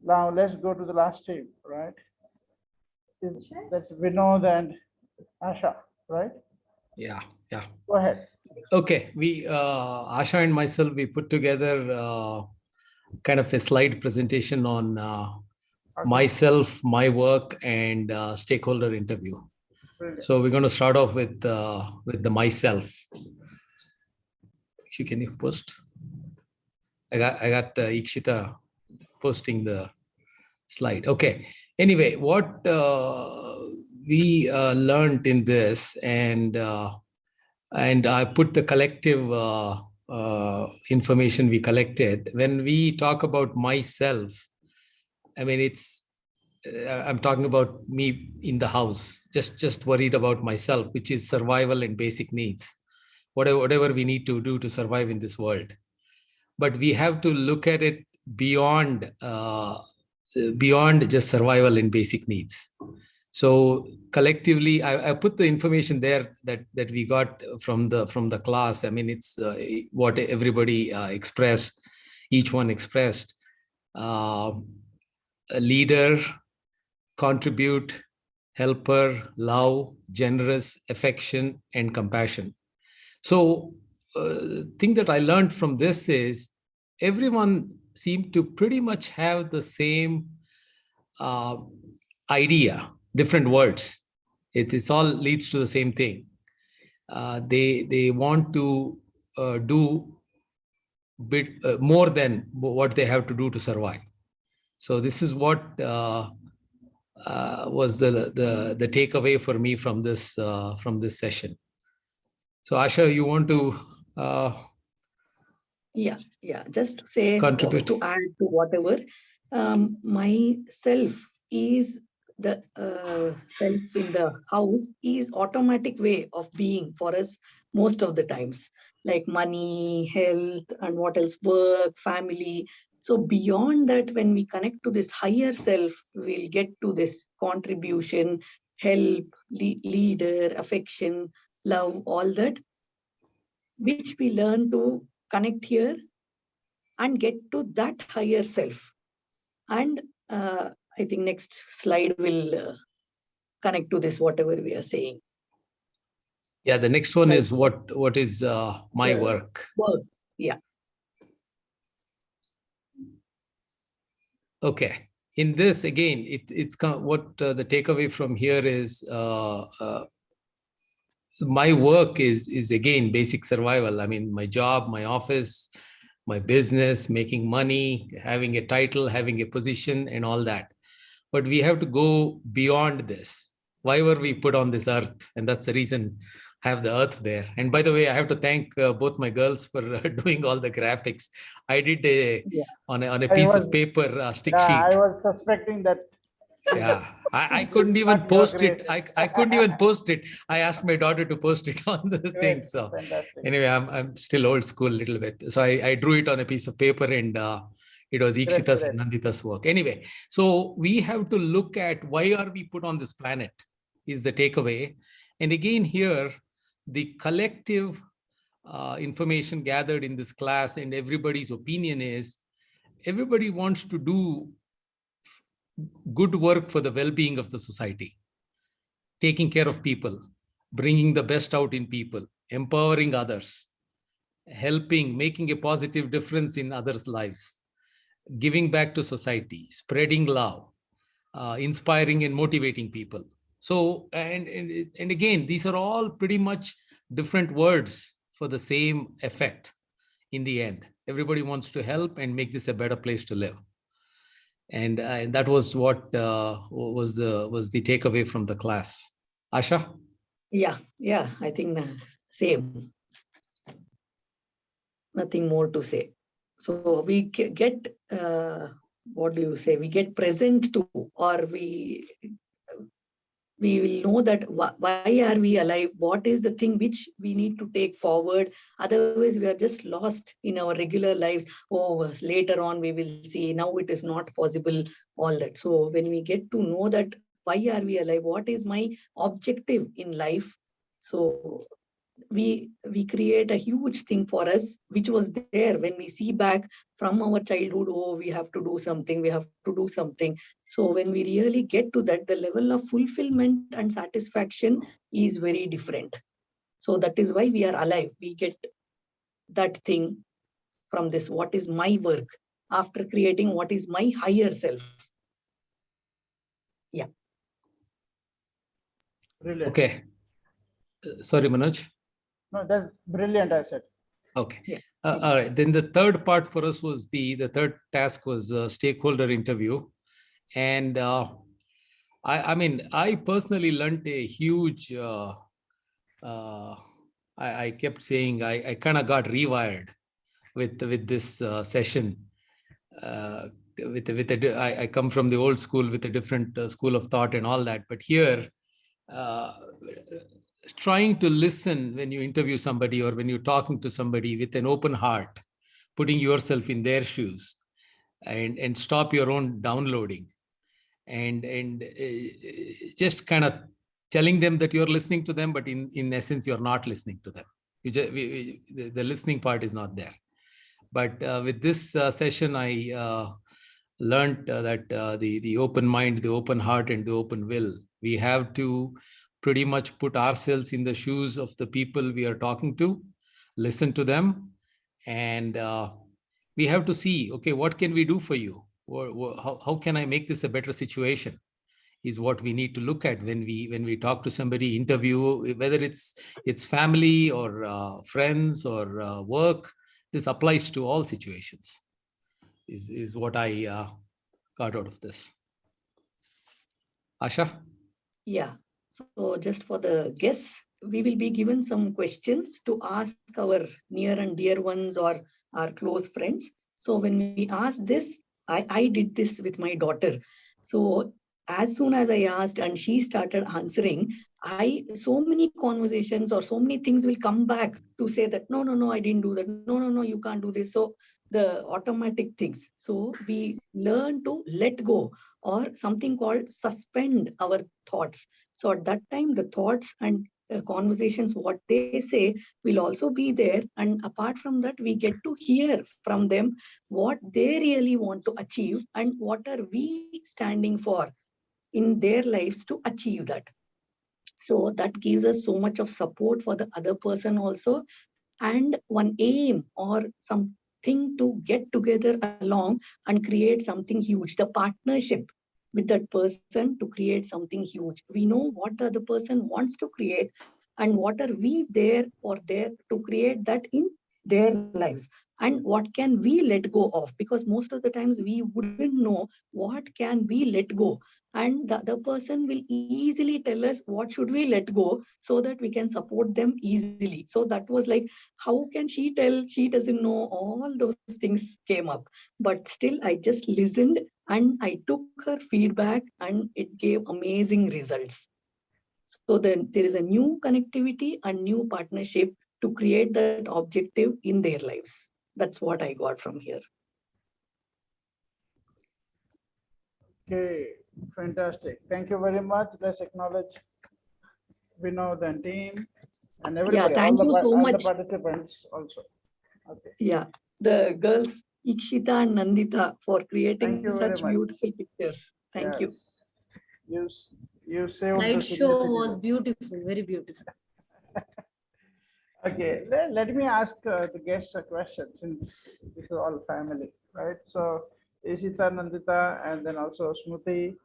now let's go to the last team, right? That's Vinod and Asha, right? Yeah, yeah. Go ahead. Okay, we, Asha and myself, we put together kind of a slide presentation on myself, my work, and stakeholder interview. Brilliant. So we're going to start off with the myself. Can you post? I got Ikshita posting the slide. Okay. Anyway, what we learned in this, and I put the collective information we collected. When we talk about myself, I mean, it's I'm talking about me in the house, just worried about myself, which is survival and basic needs, whatever we need to do to survive in this world. But we have to look at it beyond just survival and basic needs. So collectively, I put the information there that we got from the class. I mean, it's what everybody expressed, each one expressed. A leader, contribute, helper, love, generous, affection, and compassion. So thing that I learned from this is everyone seemed to pretty much have the same idea, different words. It's all leads to the same thing. They want to do bit more than what they have to do to survive. So this is what was the takeaway for me from this session. So Asha, you want to Yeah, just to say, contribute? to add to whatever, myself is the self in the house is automatic way of being for us most of the times, like money, health, and what else, work, family. So beyond that, when we connect to this higher self, we'll get to this contribution, help, leader, affection, love, all that, which we learn to connect here and get to that higher self. And I think next slide will connect to this, whatever we are saying. Yeah, the next one is what is my work. Work, yeah. Okay. In this, again, it's what the takeaway from here is my work is again basic survival. I mean, my job, my office, my business, making money, having a title, having a position, and all that. But we have to go beyond this. Why were we put on this earth? And that's the reason I have the earth there. And by the way, I have to thank both my girls for doing all the graphics. I did on a piece of paper, stick sheet. I was suspecting that. Yeah, I couldn't even post it. I couldn't even post it. I asked my daughter to post it on the thing. So anyway, I'm still old school a little bit. So I drew it on a piece of paper, and it was Ikshita's and Nandita's work. Anyway, so we have to look at why are we put on this planet is the takeaway. And again here, the collective information gathered in this class and everybody's opinion is everybody wants to do good work for the well-being of the society, taking care of people, bringing the best out in people, empowering others, helping, making a positive difference in others' lives, giving back to society, spreading love, inspiring and motivating people. So, and again, these are all pretty much different words for the same effect in the end. Everybody wants to help and make this a better place to live. And that was what was the takeaway from the class. Asha? Yeah, I think same. Nothing more to say. So we get, what do you say? We get present to, or we will know that why are we alive? What is the thing which we need to take forward? Otherwise, we are just lost in our regular lives. Oh, later on we will see. Now it is not possible. All that. So when we get to know that why are we alive? What is my objective in life? So we create a huge thing for us, which was there when we see back from our childhood. Oh, we have to do something, we have to do something. So when we really get to that, the level of fulfillment and satisfaction is very different. So that is why we are alive. We get that thing from this, what is my work, after creating what is my higher self. Yeah. Brilliant. Okay. Sorry, Manoj. No, that's brilliant, I said. Okay. Yeah. All right. Then the third part for us was the third task was stakeholder interview. And I mean, I personally learned a huge, I kept saying I kind of got rewired with this session. I come from the old school with a different school of thought and all that. But here, trying to listen when you interview somebody or when you're talking to somebody with an open heart, putting yourself in their shoes, and stop your own downloading, and just kind of telling them that you're listening to them, but in essence you're not listening to them. The listening part is not there. But with this session, I learned that the open mind, the open heart, and the open will, we have to pretty much put ourselves in the shoes of the people we are talking to, listen to them, and we have to see, okay, what can we do for you? How can I make this a better situation? Is what we need to look at when we talk to somebody, interview, whether it's family or friends or work. This applies to all situations. Is what I got out of this. Asha? Yeah. So just for the guests, we will be given some questions to ask our near and dear ones or our close friends. So when we ask this, I did this with my daughter. So as soon as I asked and she started answering, so many conversations or so many things will come back to say that, no, I didn't do that. No, you can't do this. So the automatic things. So we learn to let go or something called suspend our thoughts. So at that time, the thoughts and conversations, what they say will also be there. And apart from that, we get to hear from them what they really want to achieve and what are we standing for in their lives to achieve that. So that gives us so much of support for the other person also, and one aim or something to get together along and create something huge, the partnership with that person to create something huge. We know what the other person wants to create and what are we there to create that in their lives, and what can we let go of, because most of the times we wouldn't know what can we let go, and the other person will easily tell us what should we let go so that we can support them easily. So that was like, how can she tell she doesn't know? All those things came up, but still I just listened and I took her feedback and it gave amazing results. So then there is a new connectivity and new partnership to create that objective in their lives. That's what I got from here. Okay, fantastic. Thank you very much. Let's acknowledge Vinod and team and everybody, Thank you so all the much. participants also. Okay. Yeah, the girls Ikshita and Nandita for Thank creating you very such much. beautiful pictures. Thank you. Yes. You saved the Light senior show was citizen. beautiful, very beautiful. Okay, let me ask the guests a question, since this is all family, right? So Ishita, Nandita, and then also Smriti.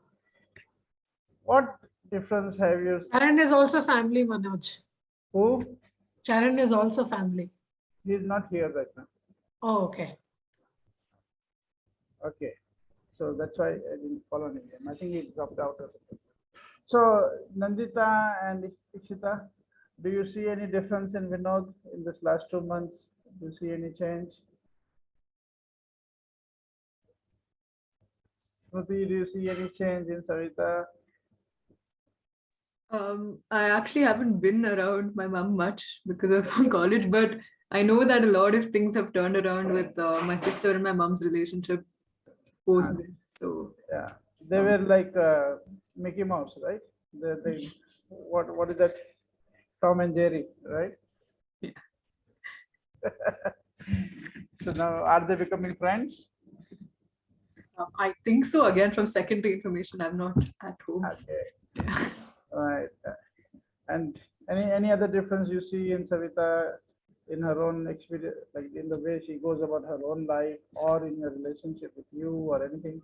What difference have you? Sharon is also family, Manoj. Who? Sharon is also family. He's not here right now. Oh, okay. Okay, so that's why I didn't follow him. I think he dropped out or something. So Nandita and Ishita, do you see any difference in Vinod in this last 2 months? Do you see any change? Smriti, do you see any change in Savita? I actually haven't been around my mom much because of college, but I know that a lot of things have turned around with my sister and my mom's relationship post this. So yeah, they were like Mickey Mouse, right? They what is that? Tom and Jerry, right? Yeah. So now, are they becoming friends? I think so. Again, from secondary information, I'm not at home. Okay. Right. And any other difference you see in Savita in her own experience, like in the way she goes about her own life, or in her relationship with you, or anything?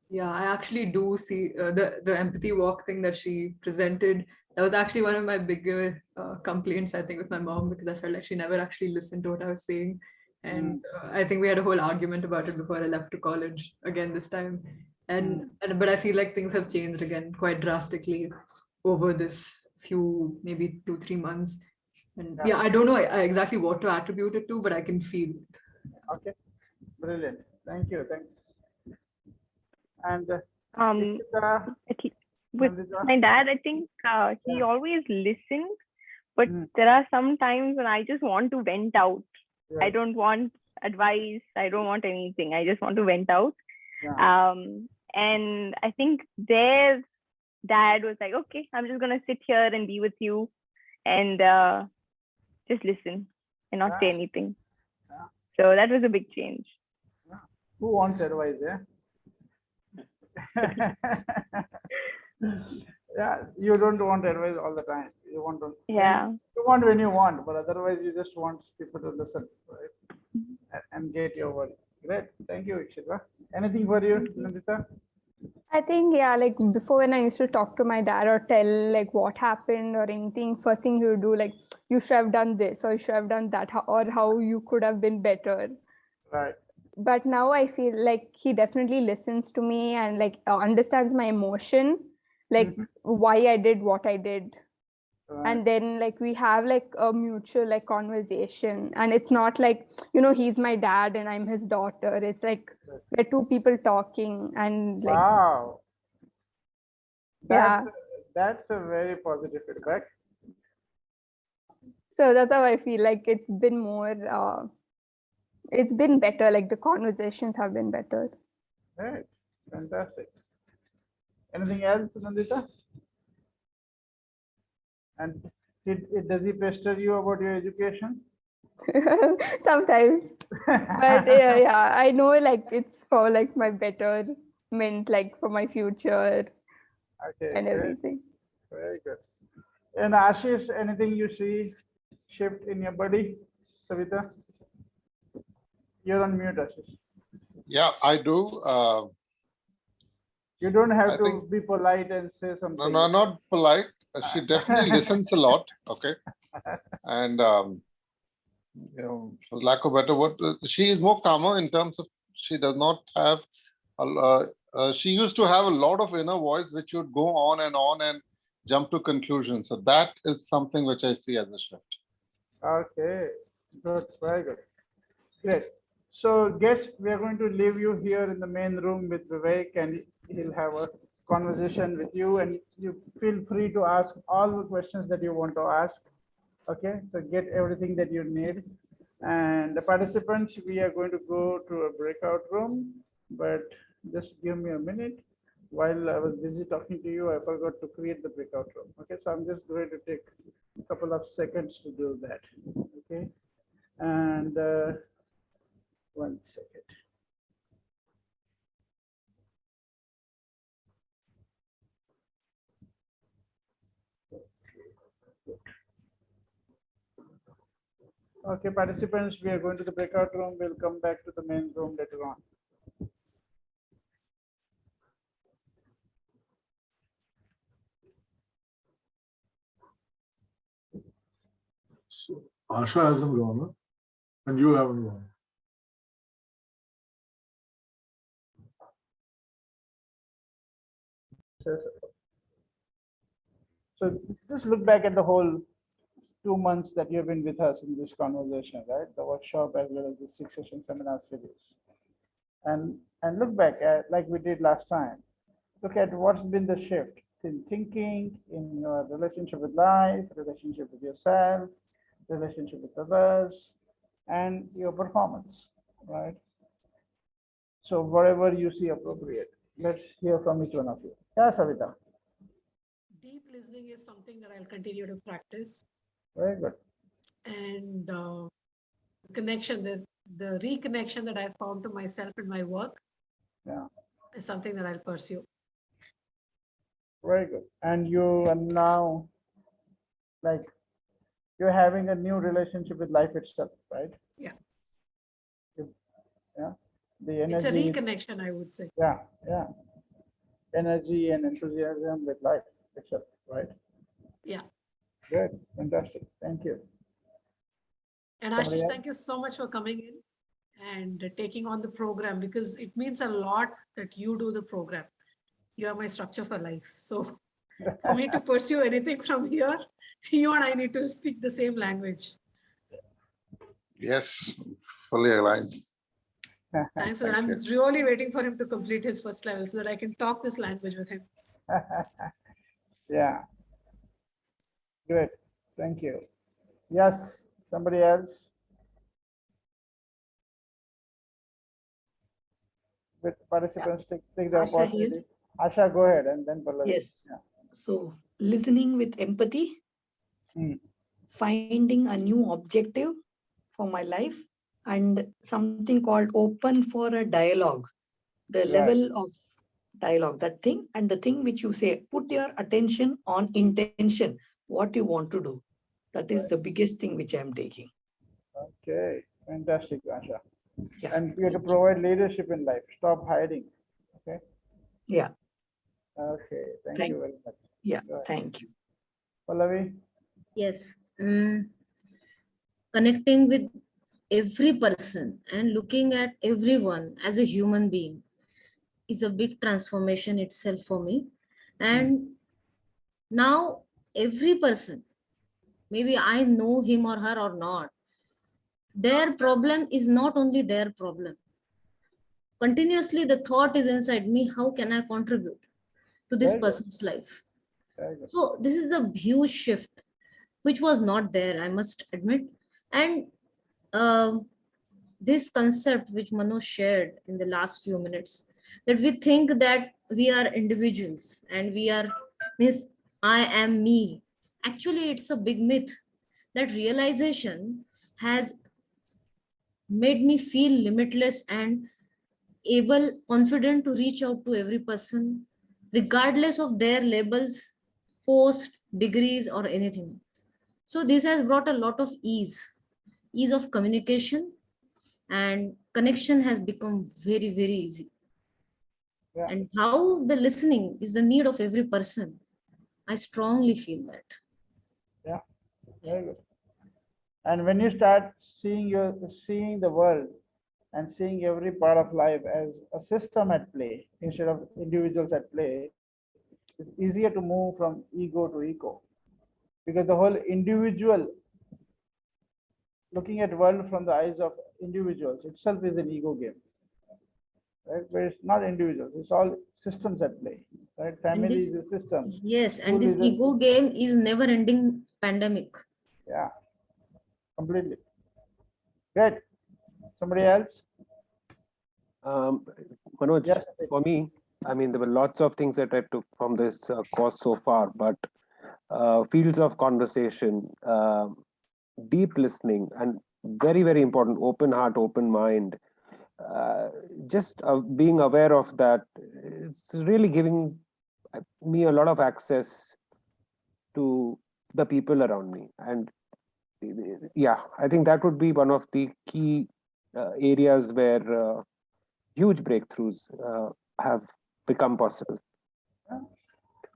Yeah, I actually do see the empathy walk thing that she presented. That was actually one of my bigger complaints, I think, with my mom, because I felt like she never actually listened to what I was saying. And I think we had a whole argument about it before I left to college again this time. But I feel like things have changed again quite drastically over this few, maybe 2-3 months. And yeah, I don't know exactly what to attribute it to, but I can feel it. Okay, brilliant. Thank you. Thanks. And with my dad, I think he always listens, but there are some times when I just want to vent out. Yes. I don't want advice. I don't want anything. I just want to vent out. Yeah. And I think their dad was like, okay, I'm just going to sit here and be with you and just listen and not say anything. Yeah. So that was a big change. Yeah. Who wants advice? Yeah. Yeah, you don't want advice all the time. You want to. Yeah. You want when you want, but otherwise you just want people to listen, right? And get your word. Great. Thank you, Ikshita. Anything for you, Nandita? I think, yeah, like before when I used to talk to my dad or tell like what happened or anything, first thing he would do, like, you should have done this or you should have done that, or how you could have been better. Right. but now I feel like he definitely listens to me and like understands my emotion, like why I did what I did. And then like we have like a mutual like conversation, and it's not like, you know, he's my dad and I'm his daughter. It's like we're two people talking, and like, Wow. yeah. That's a very positive feedback. So that's how I feel like it's been more, it's been better. Like the conversations have been better. Right. Fantastic. Anything else, Nandita? And does he pester you about your education? Sometimes, but yeah, I know like it's for like my betterment, like for my future Okay, and great. everything. Very good. And Ashish, anything you see shift in your body? Savita? You're on mute, Ashish. Yeah, I do. You don't have I to think- be polite and say something. No, not polite. She definitely listens a lot. Okay. And, you know, for lack of better word, she is more calmer in terms of she does not have, she used to have a lot of inner voice which would go on and jump to conclusions. So that is something which I see as a shift. Okay, good, very good. Great. So guests, we are going to leave you here in the main room with Vivek, and he'll have a conversation with you, and you feel free to ask all the questions that you want to ask. Okay, so get everything that you need. And the participants, we are going to go to a breakout room, but just give me a minute. While I was busy talking to you, I forgot to create the breakout room. Okay, so I'm just going to take a couple of seconds to do that. Okay, and 1 second. Okay, participants, we are going to the breakout room. We'll come back to the main room later on. So Asha hasn't gone, huh? And you haven't gone. So just look back at the whole 2 months that you've been with us in this conversation, right? The workshop as well as the 6-session seminar series. And look back at, like we did last time, look at what's been the shift in thinking, in your relationship with life, relationship with yourself, relationship with others, and your performance, right? So whatever you see appropriate, let's hear from each one of you. Yeah, Savita. Deep listening is something that I'll continue to practice. Very good. And connection, the reconnection that I found to myself in my work, Yeah, is something that I'll pursue. very good. And you are now, like, you're having a new relationship with life itself, right? Yeah. Yeah. The energy. It's a reconnection, I would say. Yeah, yeah. Energy and enthusiasm with life itself, right? Yeah. Good, fantastic. Thank you. And Somebody Ashish, else? thank you so much for coming in and taking on the program, because it means a lot that you do the program. You are my structure for life. So for me to pursue anything from here, you and I need to speak the same language. Yes, fully aligned. Thanks for that. I'm really waiting for him to complete his first level so that I can talk this language with him. Yeah. Good. Thank you. Yes, somebody else? With participants, take the Asha here. opportunity. Asha, go ahead, and then Pallavi. Yes. Yeah. So listening with empathy, finding a new objective for my life, and something called open for a dialogue. The Right. level of dialogue, that thing, and the thing which you say, put your attention on intention, what you want to do. That is the biggest thing which I'm taking. Okay, fantastic, Asha. Yeah. And you have to provide leadership in life. Stop hiding. Okay. Yeah. Okay. Thank you very much. Yeah. Go ahead. Thank you. Pallavi? Yes. Connecting with every person and looking at everyone as a human being is a big transformation itself for me. And now every person, maybe I know him or her or not, their problem is not only their problem. Continuously the thought is inside me, how can I contribute to this Very good. person's life? Very good. So this is a huge shift, which was not there, I must admit. And this concept which Manoj shared in the last few minutes, that we think that we are individuals and we are this, I am me. Actually, it's a big myth. That realization has made me feel limitless and able, confident to reach out to every person, regardless of their labels, post, degrees, or anything. So this has brought a lot of ease of communication, and connection has become very, very easy. Yeah. And how the listening is the need of every person. I strongly feel that. Yeah, very good. And when you start seeing the world and seeing every part of life as a system at play instead of individuals at play, it's easier to move from ego to eco, because the whole individual looking at world from the eyes of individuals itself is an ego game, right? But it's not individuals, it's all systems at play, right? Family is a system. Yes, and School this is a- ego game is never ending pandemic. Yeah, completely. Good. Somebody else? Manoj, Yes. for me, I mean, there were lots of things that I took from this course so far, but fields of conversation, deep listening, and very, very important, open heart, open mind. Just being aware of that, it's really giving me a lot of access to the people around me. And yeah, I think that would be one of the key areas where huge breakthroughs have become possible.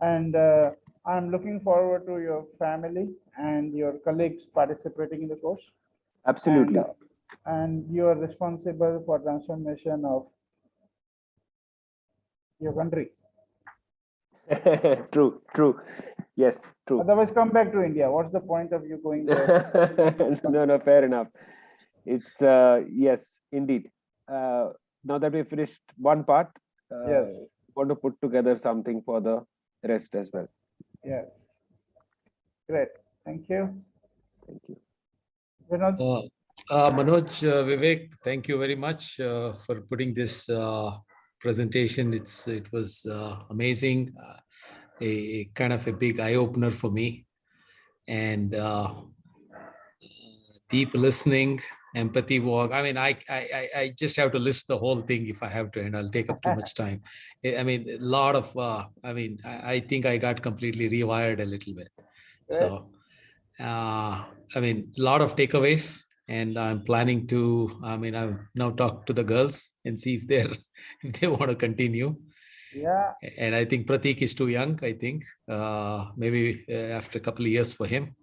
And I'm looking forward to your family and your colleagues participating in the course. Absolutely. And you are responsible for transformation of your country. True. Yes, true. Otherwise, come back to India. What's the point of you going there? No, fair enough. It's yes, indeed. Now that we've finished one part, Yes. want to put together something for the rest as well. Yes. Great. Thank you. Thank you. Vinod? Manoj, Vivek, thank you very much for putting this presentation. It was amazing, a kind of a big eye opener for me, and deep listening, empathy walk. I mean, I just have to list the whole thing if I have to, and I'll take up too much time. I mean, a lot of. I think I got completely rewired a little bit. So, I mean, a lot of takeaways. And I'm planning to, I've now talked to the girls and see if they want to continue. Yeah. And I think Pratik is too young, I think. Maybe after a couple of years for him.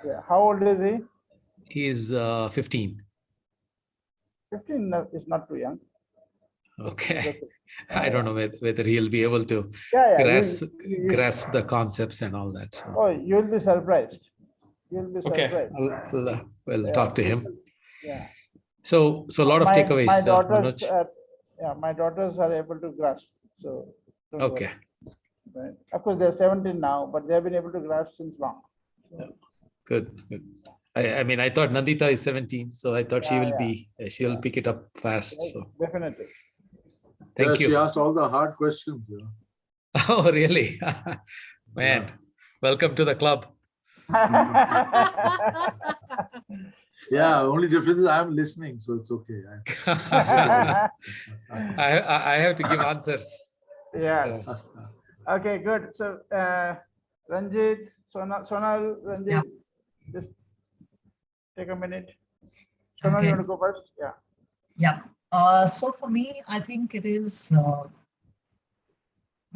Yeah. How old is he? He is 15. 15 is not too young. Okay. I don't know whether he'll be able to grasp the concepts and all that. So. Oh, you'll be surprised. You'll be surprised. Okay, we'll talk to him. Yeah. So a lot of takeaways. My daughters, my daughters are able to grasp. So okay. Right. Of course, they're 17 now, but they've been able to grasp since long. So. Good. I mean, I thought Nandita is 17, so I thought she'll pick it up fast. So definitely. Thank you. She asked all the hard questions. Oh, really? Man, welcome to the club. Yeah, only difference is I'm listening, so it's okay. I have to give answers. Yes. So. Okay, good. So Ranjit, Sonal, Ranjit, just take a minute. Sonal, you want to go first? Yeah. Yeah. So for me, I think it is, not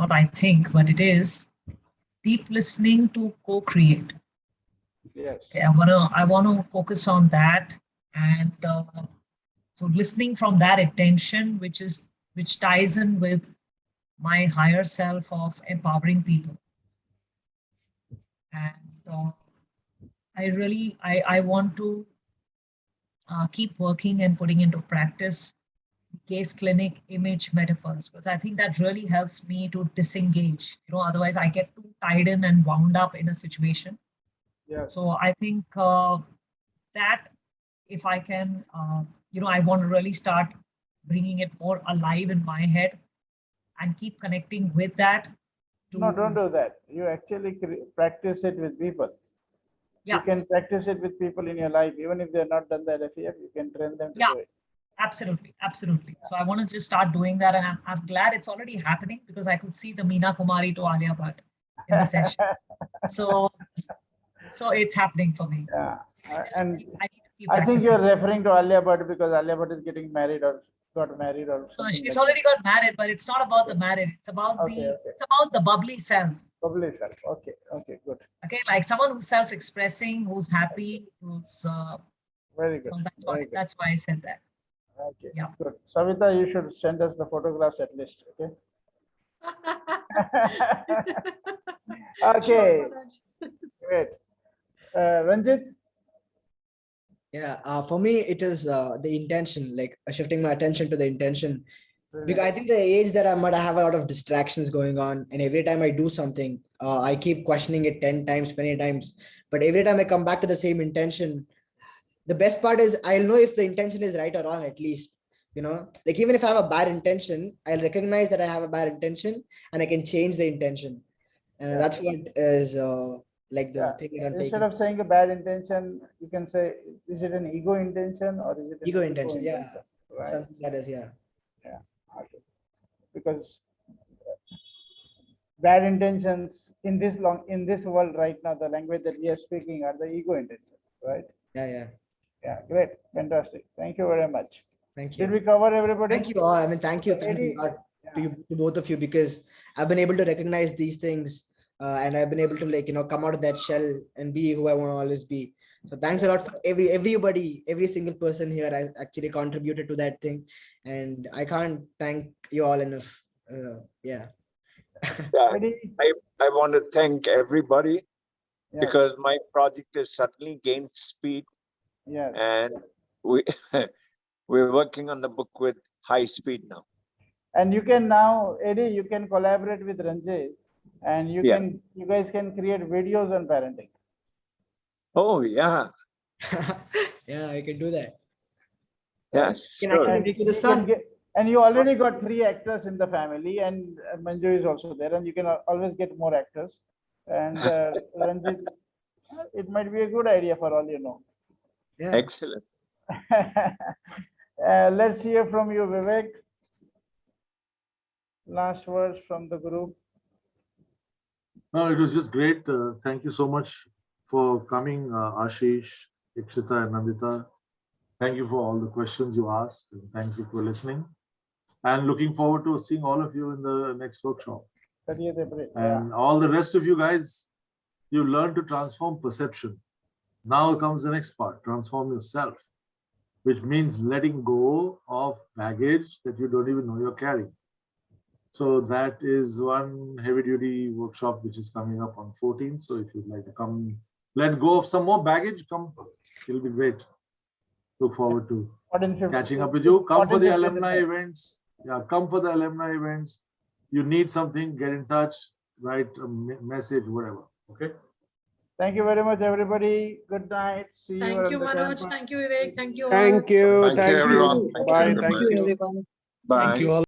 I think, but it is deep listening to co-create. Yes. Okay, I want to focus on that And so listening from that intention, which ties in with my higher self of empowering people. And I want to keep working and putting into practice case clinic image metaphors, because I think that really helps me to disengage. Otherwise I get too tied in and wound up in a situation. Yes. So I think that if I can, I want to really start bringing it more alive in my head and keep connecting with that. No, don't do that. You actually practice it with people. Yeah. You can practice it with people in your life, even if they're not done the LFEF, you can train them to do it. Absolutely, absolutely. So I want to just start doing that, and I'm glad it's already happening, because I could see the Meena Kumari to Alia Bhatt in the session. So it's happening for me. Yeah, and I need to keep I think practicing. you're referring to Alia Bhatt because Alia Bhatt is getting married or got married or something. No, she's like already got married, but it's not about the marriage. It's about it's about the bubbly self. Bubbly self. Okay, okay, good. Okay, like someone who's self-expressing, who's happy, who's very good. That's why I said that. Okay, yeah. Good. Savita, you should send us the photographs at least. Okay. Okay. Great. Ranjit? Yeah, for me, it is the intention, like shifting my attention to the intention. Because I think the age that I'm at, I have a lot of distractions going on. And every time I do something, I keep questioning it 10 times, 20 times. But every time I come back to the same intention, the best part is I'll know if the intention is right or wrong, at least. Like even if I have a bad intention, I'll recognize that I have a bad intention and I can change the intention. That's what is like the thing that I'm taking. Instead of saying a bad intention, you can say, is it an ego intention or is it an ego intention? Yeah. Right? Something that is, yeah. Yeah. Okay. Because bad intentions in this world right now, the language that we are speaking are the ego intentions, right? Yeah. Yeah, great. Fantastic. Thank you very much. Thank you. Did we cover everybody? Thank you all. I mean, thank you a lot to both of you, because I've been able to recognize these things and I've been able to come out of that shell and be who I want to always be. So thanks a lot for everybody, every single person here has actually contributed to that thing. And I can't thank you all enough. Yeah. I want to thank everybody because my project has suddenly gained speed. Yes. And we're working on the book with high speed now. And you can now, Eddie, you can collaborate with Ranjit and you guys can create videos on parenting. Oh, yeah. Yeah, I can do that. Yeah, sure. And you already got 3 actors in the family, and Manju is also there, and you can always get more actors. And Ranjit, it might be a good idea for all you know. Yeah. Excellent. Let's hear from you, Vivek. Last words from the group. No, it was just great. Thank you so much for coming, Ashish, Ikshita, and Nandita. Thank you for all the questions you asked, and thank you for listening. And looking forward to seeing all of you in the next workshop. 30th April. And all the rest of you guys, you learn to transform perception. Now comes the next part, transform yourself, which means letting go of baggage that you don't even know you're carrying. So that is one heavy duty workshop which is coming up on 14th. So if you'd like to come, let go of some more baggage, come, it'll be great. Look forward to catching up with you. Come for the alumni events. Yeah, come for the alumni events. You need something, get in touch, write a message, whatever. Okay. Thank you very much, everybody. Good night. See you. Thank you, Manoj. Thank you, Vivek. Thank you all. Thank you. Thank you, everyone. Bye. Thank you. Thank you. Bye. Thank you all.